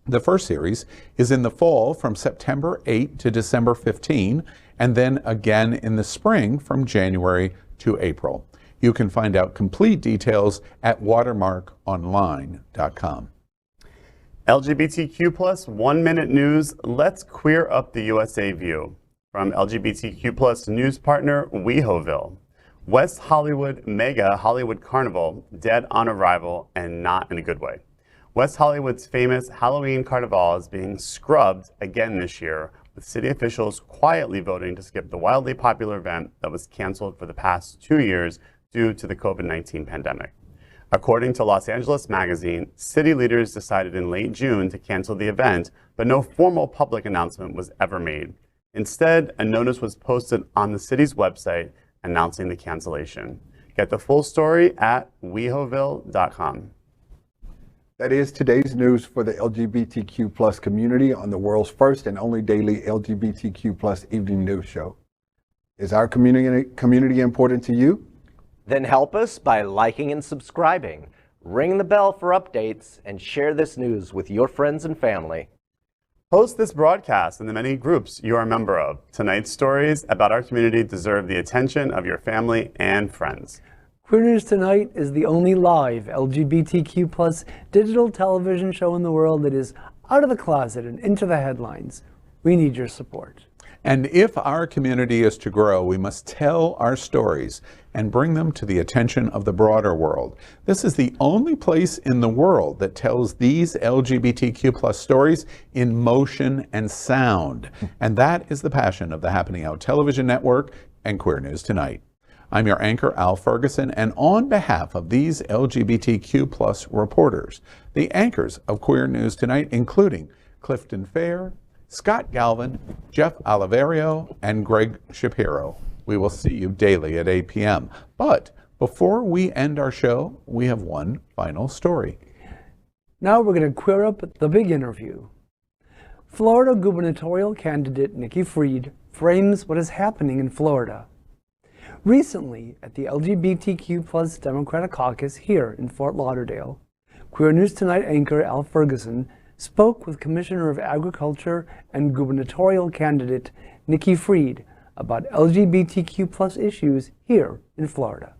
The first series is in the fall from September 8 to December 15, and then again in the spring from January to April. You can find out complete details at watermarkonline.com. LGBTQ+ 1 minute news. Let's queer up the USA view. From LGBTQ+ news partner WeHoville. West Hollywood mega Hollywood Carnival dead on arrival, and not in a good way. West Hollywood's famous Halloween Carnival is being scrubbed again this year, with city officials quietly voting to skip the wildly popular event that was canceled for the past 2 years due to the COVID-19 pandemic. According to Los Angeles Magazine, city leaders decided in late June to cancel the event, but no formal public announcement was ever made. Instead, a notice was posted on the city's website announcing the cancellation. Get the full story at wehoville.com. That is today's news for the LGBTQ+ community on the world's first and only daily LGBTQ+ evening news show. Is our community important to you? Then help us by liking and subscribing. Ring the bell for updates and share this news with your friends and family. Post this broadcast in the many groups you are a member of. Tonight's stories about our community deserve the attention of your family and friends. Queer News Tonight is the only live LGBTQ+ digital television show in the world that is out of the closet and into the headlines. We need your support. And if our community is to grow, we must tell our stories and bring them to the attention of the broader world. This is the only place in the world that tells these LGBTQ+ stories in motion and sound. And that is the passion of the Happening Out Television Network and Queer News Tonight. I'm your anchor, Al Ferguson, and on behalf of these LGBTQ+ reporters, the anchors of Queer News Tonight, including Klifton Fehr, Scott Galvin, Jeff Oliverio, and Gregg Shapiro. We will see you daily at 8 p.m. But before we end our show, we have one final story. Now we're going to queer up the big interview. Florida gubernatorial candidate Nikki Fried frames what is happening in Florida. Recently, at the LGBTQ+ Democratic Caucus here in Fort Lauderdale, Queer News Tonight anchor Al Ferguson spoke with Commissioner of Agriculture and gubernatorial candidate Nikki Fried about LGBTQ+ issues here in Florida.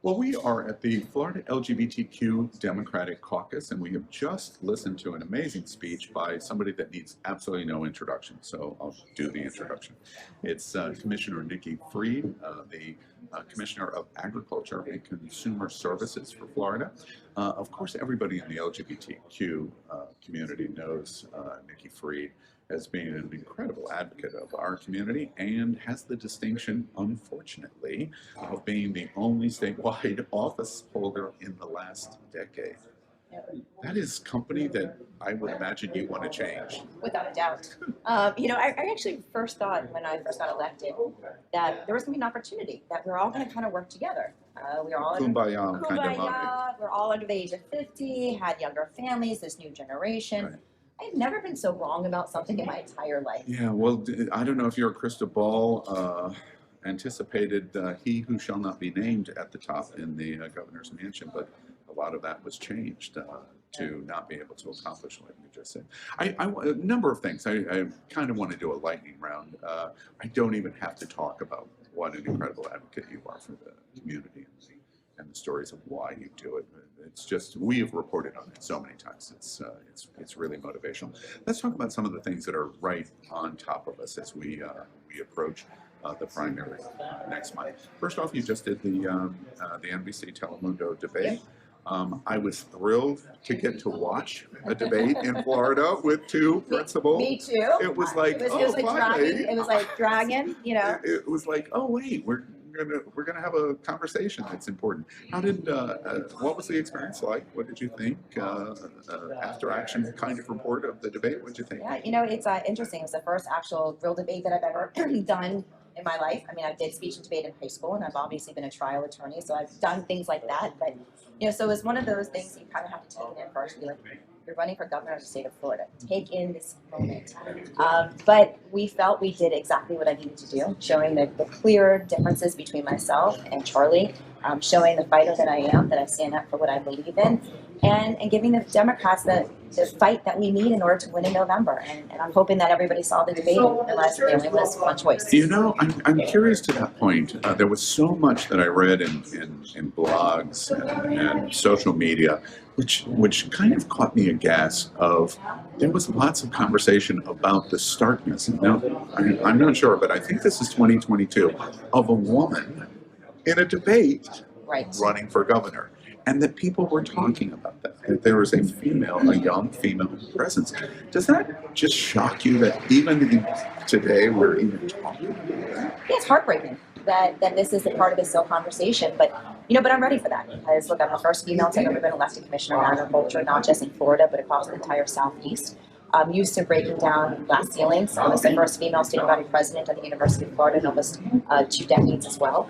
Well, we are at the Florida LGBTQ Democratic Caucus, and we have just listened to an amazing speech by somebody that needs absolutely no introduction, so I'll do the introduction. It's Commissioner Nikki Fried, the Commissioner of Agriculture and Consumer Services for Florida. Of course, everybody in the LGBTQ community knows Nikki Fried as being an incredible advocate of our community and has the distinction, unfortunately, of being the only statewide office holder in the last decade. That is company that I would imagine you want to change. Without a doubt. You know, I actually first thought when I first got elected that there was going to be an opportunity, that we're all going to kind of work together. We are all Kumbaya, kind of Kumbaya, we're all under the age of 50, had younger families, this new generation. Right. I've never been so wrong about something in my entire life. Yeah, well, I don't know if your crystal ball anticipated he who shall not be named at the top in the governor's mansion, but a lot of that was changed to not be able to accomplish what you just said. A number of things. I kind of want to do a lightning round. I don't even have to talk about what an incredible advocate you are for the community and the stories of why you do it. It's just, we have reported on it so many times. It's really motivational. Let's talk about some of the things that are right on top of us as we approach the primary next month. First off, you just did the NBC Telemundo debate. I was thrilled to get to watch a debate in Florida with two principals. Me too. It was like, it was like dragon, you know. It was like, oh wait, we're gonna have a conversation that's important. How did what was the experience like? What did you think after action kind of report of the debate? What did you think? Yeah, you know, it's interesting. It's the first actual real debate that I've ever done in my life. I mean, I did speech and debate in high school, and I've obviously been a trial attorney, so I've done things like that. But you know, so it's one of those things you kind of have to take it in first. Be like, you're running for governor of the state of Florida. Take in this moment. But we felt we did exactly what I needed to do, showing the clear differences between myself and Charlie, showing the fighter that I am, that I stand up for what I believe in, and giving the Democrats the fight that we need in order to win in November. And I'm hoping that everybody saw the debate and realized that there only was one choice. You know, I'm curious to that point. There was so much that I read in blogs and social media, which kind of caught me aghast of, there was lots of conversation about the starkness. Now, I'm not sure, but I think this is 2022, of a woman in a debate running for governor. And that people were talking about that there was a young female presence. Does that just shock you that even today we're even talking about that? Yeah, it's heartbreaking that this is a part of this conversation, but but I'm ready for that, because look, I'm the first female to ever been elected commissioner of agriculture, not just in Florida, but across the entire Southeast. I'm used to breaking down glass ceilings. I was the first female student body president at the University of Florida in almost 2 decades as well.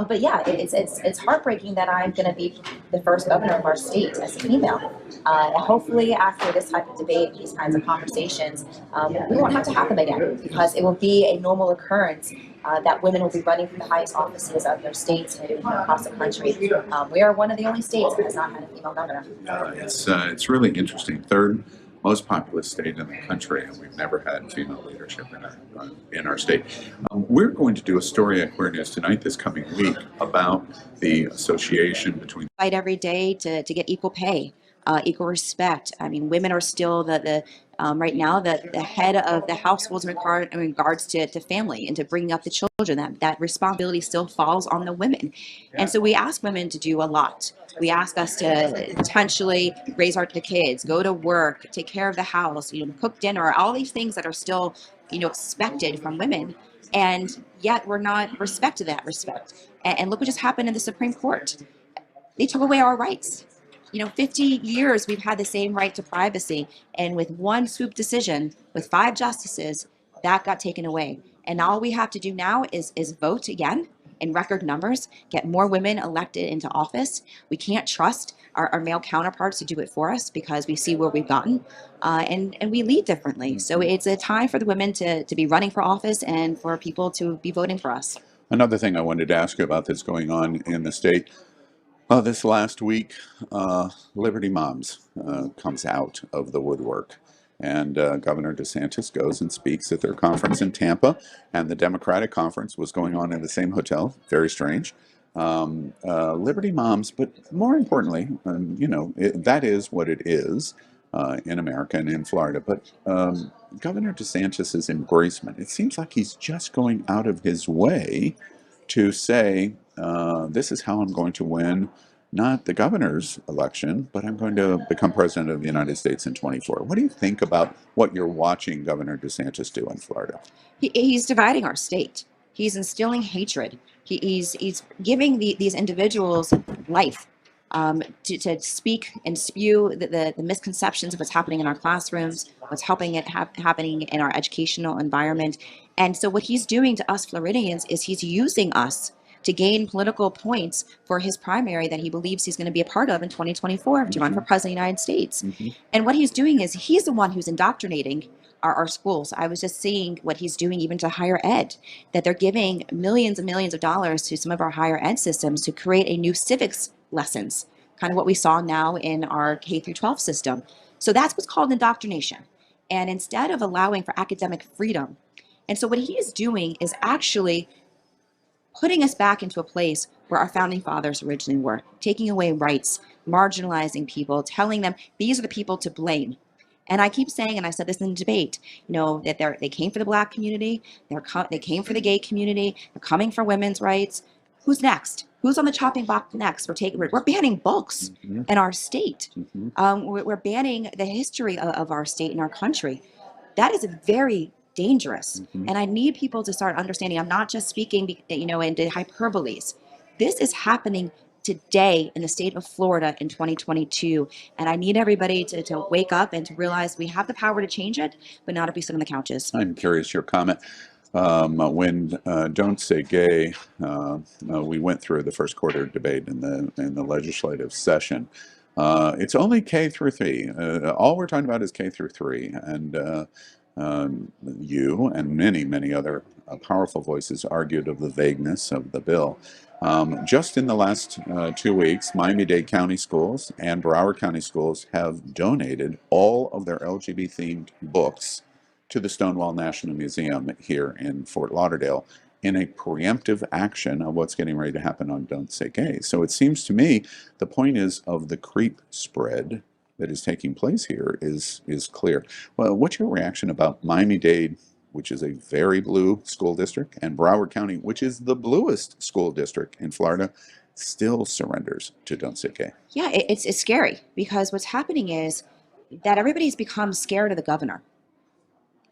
But yeah, it's heartbreaking that I'm going to be the first governor of our state as a female. And hopefully after this type of debate, these kinds of conversations, we won't have to have them again, because it will be a normal occurrence that women will be running for the highest offices of their states and across the country. We are one of the only states that has not had a female governor. It's really interesting. Third most populous state in the country, and we've never had female leadership in our state. We're going to do a story at Queer News Tonight this coming week about the association between Fight every day to get equal pay, equal respect. I mean, women are still right now the head of the households in regards to family and to bringing up the children. That responsibility still falls on the women. And so we ask women to do a lot. We ask us to potentially raise the kids, go to work, take care of the house, cook dinner, all these things that are still, expected from women. And yet we're not respected that respect. And look what just happened in the Supreme Court. They took away our rights. 50 years we've had the same right to privacy, and with one swoop decision with 5 justices, that got taken away. And all we have to do now is vote again in record numbers, get more women elected into office. We can't trust our male counterparts to do it for us, because we see where we've gotten, and we lead differently. So it's a time for the women to be running for office and for people to be voting for us. Another thing I wanted to ask you about that's going on in the state. This last week, Liberty Moms comes out of the woodwork, and Governor DeSantis goes and speaks at their conference in Tampa, and the Democratic conference was going on in the same hotel. Very strange. Liberty Moms, but more importantly, that is what it is in America and in Florida. But Governor DeSantis's embracement, it seems like he's just going out of his way to say, this is how I'm going to win, not the governor's election, but I'm going to become president of the United States in 24. What do you think about what you're watching Governor DeSantis do in Florida? He's dividing our state. He's instilling hatred. He's giving these individuals life to speak and spew the misconceptions of what's happening in our classrooms, what's happening in our educational environment. And so what he's doing to us Floridians is he's using us to gain political points for his primary that he believes he's going to be a part of in 2024 to run for president of the United States. And what he's doing is he's the one who's indoctrinating our schools. I was just seeing what he's doing even to higher ed, that they're giving millions and millions of dollars to some of our higher ed systems to create a new civics lessons, kind of what we saw now in our K through 12 system. So that's what's called indoctrination. And instead of allowing for academic freedom, and so what he is doing is actually putting us back into a place where our founding fathers originally were, taking away rights, marginalizing people, telling them these are the people to blame. And I keep saying, and I said this in the debate, that they came for the Black community, they came for the gay community, they're coming for women's rights. Who's next? Who's on the chopping block next? We're banning books in our state. We're banning the history of our state and our country. That is a very dangerous. And I need people to start understanding. I'm not just speaking, into hyperboles. This is happening today in the state of Florida in 2022. And I need everybody to wake up and to realize we have the power to change it, but not if we sit on the couches. I'm curious your comment. When Don't Say Gay, we went through the first quarter debate in the legislative session. It's only K through 3. All we're talking about is K through 3. And you and many other powerful voices argued of the vagueness of the bill. Just in the last 2 weeks, Miami-Dade County Schools and Broward County Schools have donated all of their LGBT-themed books to the Stonewall National Museum here in Fort Lauderdale in a preemptive action of what's getting ready to happen on Don't Say Gay. So it seems to me the point is of the creep spread that is taking place here is clear. Well, what's your reaction about Miami-Dade, which is a very blue school district, and Broward County, which is the bluest school district in Florida, still surrenders to Don't Say Gay? Yeah, it's scary because what's happening is that everybody's become scared of the governor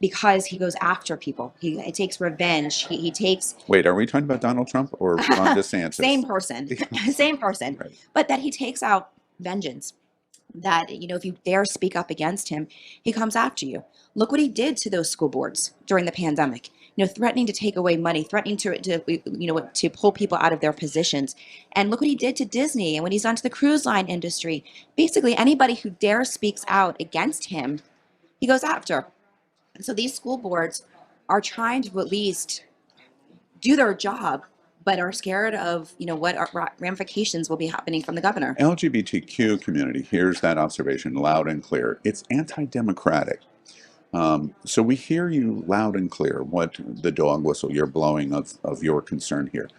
because he goes after people. He takes revenge. He takes... Wait, are we talking about Donald Trump or Ron DeSantis? Same person. Same person. Right. But that he takes out vengeance. That, if you dare speak up against him, he comes after you. Look what he did to those school boards during the pandemic. Threatening to take away money, threatening to pull people out of their positions. And look what he did to Disney and what he's done to the cruise line industry. Basically, anybody who dares speaks out against him, he goes after. And so these school boards are trying to at least do their job, but are scared of, what ramifications will be happening from the governor. LGBTQ community hears that observation loud and clear. It's anti-democratic. So we hear you loud and clear what the dog whistle you're blowing of your concern here.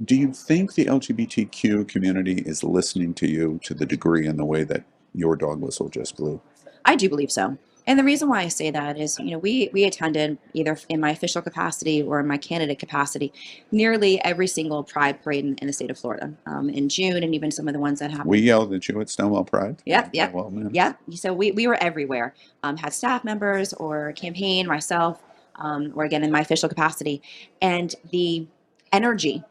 Do you think the LGBTQ community is listening to you to the degree and the way that your dog whistle just blew? I do believe so. And the reason why I say that is, we attended either in my official capacity or in my candidate capacity, nearly every single Pride parade in the state of Florida in June, and even some of the ones that happened. We yelled at you at Stonewall Pride. Yep. So we were everywhere. Had staff members or campaign, myself, or again in my official capacity, and the energy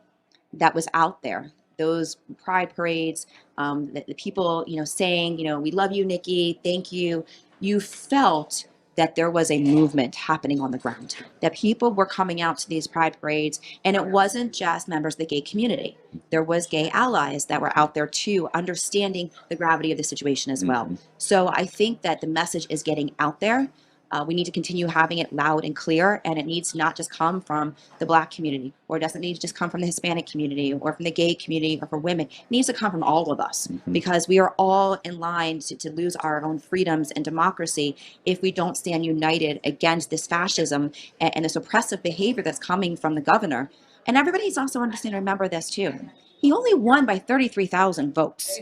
that was out there. Those Pride parades, the people, saying, we love you, Nikki, thank you. You felt that there was a movement happening on the ground, that people were coming out to these Pride parades, and it wasn't just members of the gay community. There was gay allies that were out there too, understanding the gravity of the situation as well. So I think that the message is getting out there. We need to continue having it loud and clear, and it needs to not just come from the Black community, or it doesn't need to just come from the Hispanic community or from the gay community or from women. It needs to come from all of us, because we are all in line to lose our own freedoms and democracy if we don't stand united against this fascism and this oppressive behavior that's coming from the governor. And everybody needs to also understand and remember this too. He only won by 33,000 votes.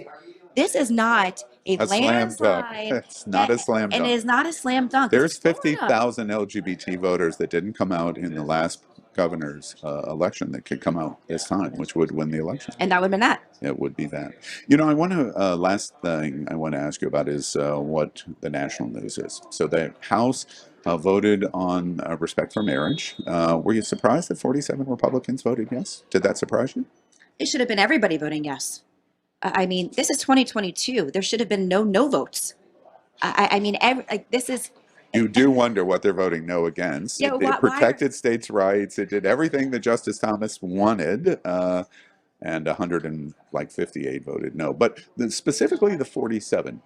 This is not a landslide. It's not a slam dunk. And it is not a slam dunk. There's 50,000 LGBT voters that didn't come out in the last governor's election that could come out this time, which would win the election. And that would have been that. It would be that. I want to, last thing I want to ask you about is what the national news is. So the House voted on respect for marriage. Were you surprised that 47 Republicans voted yes? Did that surprise you? It should have been everybody voting yes. I mean, this is 2022. There should have been no votes. This is... You do wonder what they're voting no against. Yeah, it protected states' rights. It did everything that Justice Thomas wanted, and 158 voted no. But specifically the 47.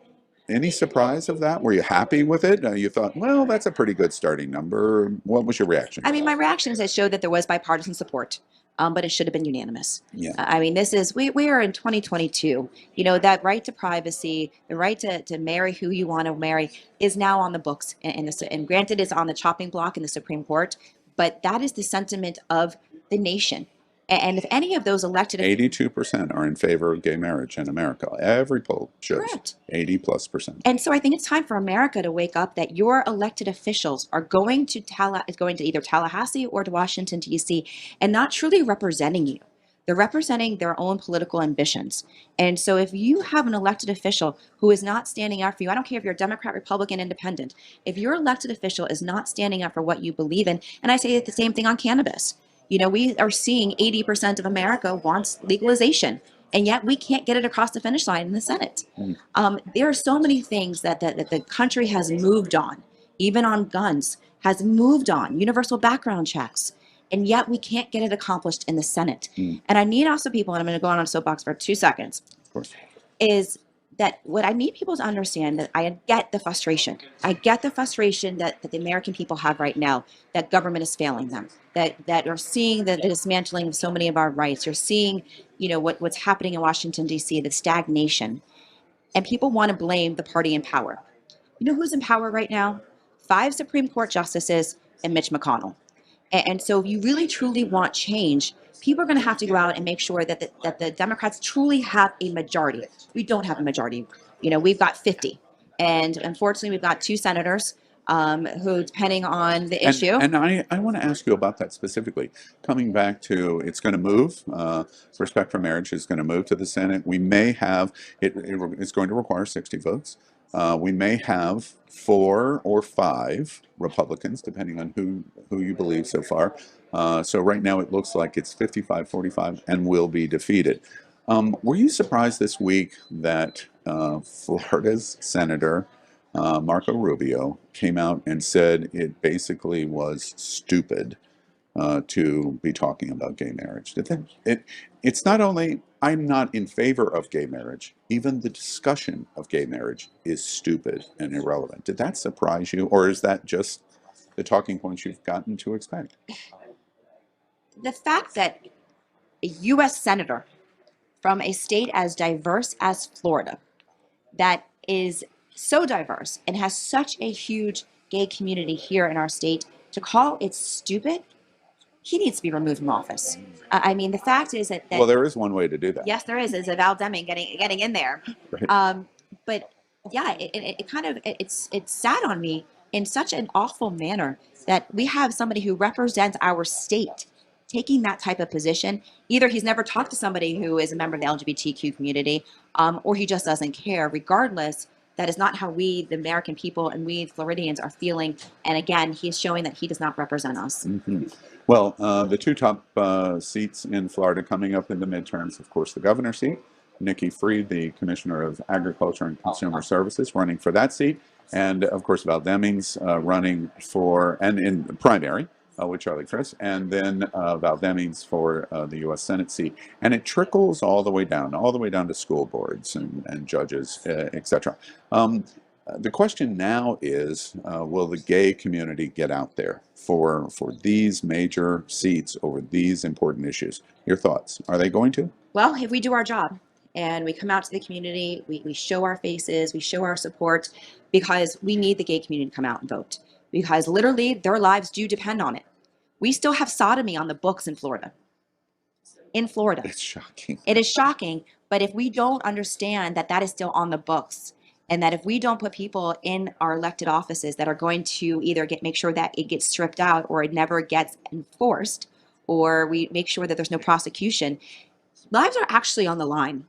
Any surprise of that? Were you happy with it? You thought, well, that's a pretty good starting number. What was your reaction? My reaction is it showed that there was bipartisan support. But it should have been unanimous. Yeah. This is, we are in 2022. That right to privacy, the right to marry who you want to marry is now on the books. And granted, it's on the chopping block in the Supreme Court, but that is the sentiment of the nation. And if any of those elected... 82% are in favor of gay marriage in America. Every poll shows. Correct. 80+%. And so I think it's time for America to wake up that your elected officials are going to either Tallahassee or to Washington, D.C., and not truly representing you. They're representing their own political ambitions. And so if you have an elected official who is not standing up for you, I don't care if you're a Democrat, Republican, Independent, if your elected official is not standing up for what you believe in, and I say the same thing on cannabis. You know, we are seeing 80% of America wants legalization, and yet we can't get it across the finish line in the Senate. There are so many things that the country has moved on, even on guns, has moved on, universal background checks, and yet we can't get it accomplished in the Senate. And I need also people, and I'm going to go on a soapbox for 2 seconds, Of course. is that what I need people to understand, that I get the frustration. I get the frustration that the American people have right now, that government is failing them, that are seeing the dismantling of so many of our rights. You're seeing, you know, what's happening in Washington, D.C., the stagnation. And people want to blame the party in power. You know who's in power right now? 5 Supreme Court justices and Mitch McConnell. And so if you really truly want change, people are going to have to go out and make sure that the Democrats truly have a majority. We don't have a majority. You know, we've got 50. And unfortunately, we've got 2 senators who, depending on the issue. And I want to ask you about that specifically. Coming back to, it's going to move, Respect for Marriage is going to move to the Senate. We may have, it's going to require 60 votes. We may have 4 or 5 Republicans, depending on who you believe so far. So right now it looks like it's 55-45 and will be defeated. Were you surprised this week that Florida's Senator Marco Rubio came out and said it basically was stupid to be talking about gay marriage? It's not only, I'm not in favor of gay marriage, even the discussion of gay marriage is stupid and irrelevant. Did that surprise you, or is that just the talking points you've gotten to expect? The fact that a U.S. senator from a state as diverse as Florida, that is so diverse and has such a huge gay community here in our state, to call it stupid, he needs to be removed from office. I mean, the fact is that well, there is one way to do that. Yes, there is a Val Deming getting in there. Right. But yeah, it kind of, it's sad on me in such an awful manner that we have somebody who represents our state taking that type of position. Either he's never talked to somebody who is a member of the LGBTQ community, or he just doesn't care. Regardless, that is not how we, the American people, and we Floridians are feeling. And again, he's showing that he does not represent us. Mm-hmm. Well, the 2 top seats in Florida coming up in the midterms, of course, the governor seat, Nikki Fried, the Commissioner of Agriculture and Consumer Services, running for that seat. And of course, Val Demings running for, and in the primary, with Charlie Crist, and then Val Demings for the U.S. Senate seat. And it trickles all the way down to school boards and judges, etc. The question now is, will the gay community get out there for these major seats over these important issues? Your thoughts? Are they going to? Well, if we do our job and we come out to the community, we show our faces, we show our support, because we need the gay community to come out and vote, because literally their lives do depend on it. We still have sodomy on the books in Florida. In Florida. It's shocking. It is shocking, but if we don't understand that that is still on the books, and that if we don't put people in our elected offices that are going to either make sure that it gets stripped out or it never gets enforced, or we make sure that there's no prosecution, lives are actually on the line.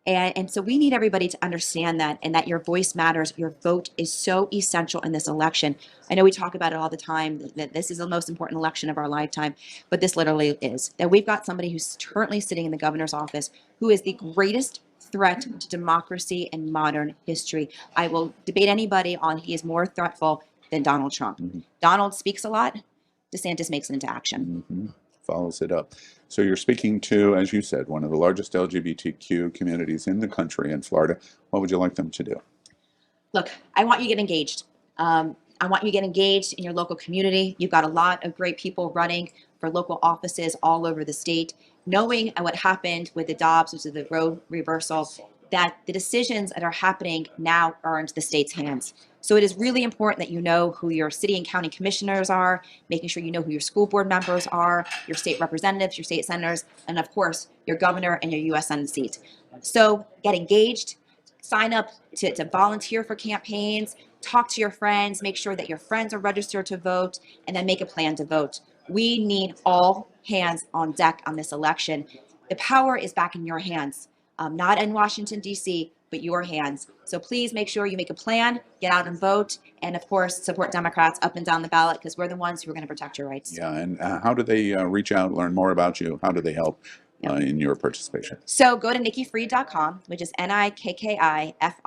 And so we need everybody to understand that, and that your voice matters. Your vote is so essential in this election. I know we talk about it all the time, that this is the most important election of our lifetime, but this literally is. That we've got somebody who's currently sitting in the governor's office who is the greatest threat to democracy in modern history. I will debate anybody on he is more threatful than Donald Trump. Mm-hmm. Donald speaks a lot. DeSantis makes it into action. Mm-hmm. Follows it up. So you're speaking to, as you said, one of the largest LGBTQ communities in the country in Florida. What would you like them to do? Look, I want you to get engaged. I want you to get engaged in your local community. You've got a lot of great people running for local offices all over the state. Knowing what happened with the Dobbs, which is the Roe reversal, that the decisions that are happening now are into the state's hands. So it is really important that you know who your city and county commissioners are, making sure you know who your school board members are, your state representatives, your state senators, and of course, your governor and your U.S. Senate seat. So get engaged, sign up to volunteer for campaigns, talk to your friends, make sure that your friends are registered to vote, and then make a plan to vote. We need all hands on deck on this election. The power is back in your hands, not in Washington, D.C., but your hands. So please make sure you make a plan, get out and vote, and of course, support Democrats up and down the ballot, because we're the ones who are going to protect your rights. Yeah, and how do they reach out, learn more about you? How do they help in your participation? So go to NikkiFried.com, which is NIKKIFRIED.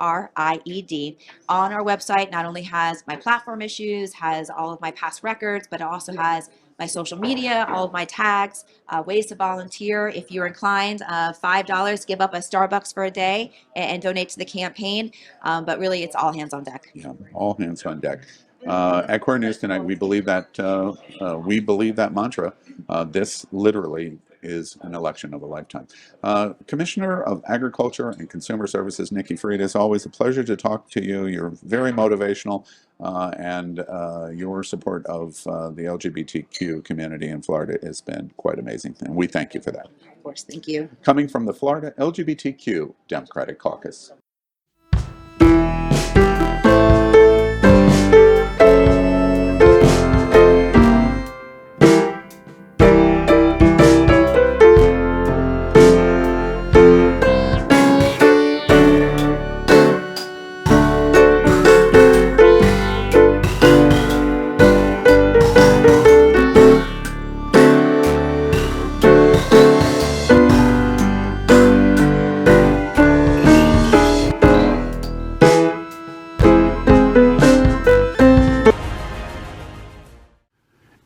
On our website, not only has my platform issues, has all of my past records, but it also has my social media, all of my tags, ways to volunteer. If you're inclined, $5, give up a Starbucks for a day and donate to the campaign. But really, it's all hands on deck. Yeah, all hands on deck. At Queer News Tonight, we believe that mantra. This literally is an election of a lifetime. Commissioner of Agriculture and Consumer Services, Nikki Fried, it's always a pleasure to talk to you. You're very motivational, and your support of the LGBTQ community in Florida has been quite amazing, and we thank you for that. Of course, thank you. Coming from the Florida LGBTQ Democratic Caucus.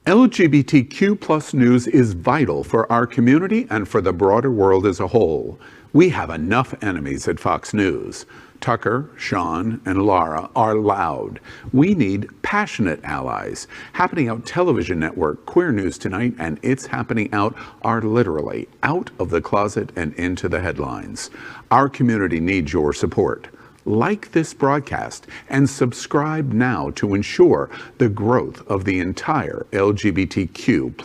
LGBTQ plus news is vital for our community and for the broader world as a whole. We have enough enemies at Fox News. Tucker, Sean, and Laura are loud. We need passionate allies. Happening Out television network, Queer News Tonight, and It's Happening Out are literally out of the closet and into the headlines. Our community needs your support. Like this broadcast and subscribe now to ensure the growth of the entire LGBTQ+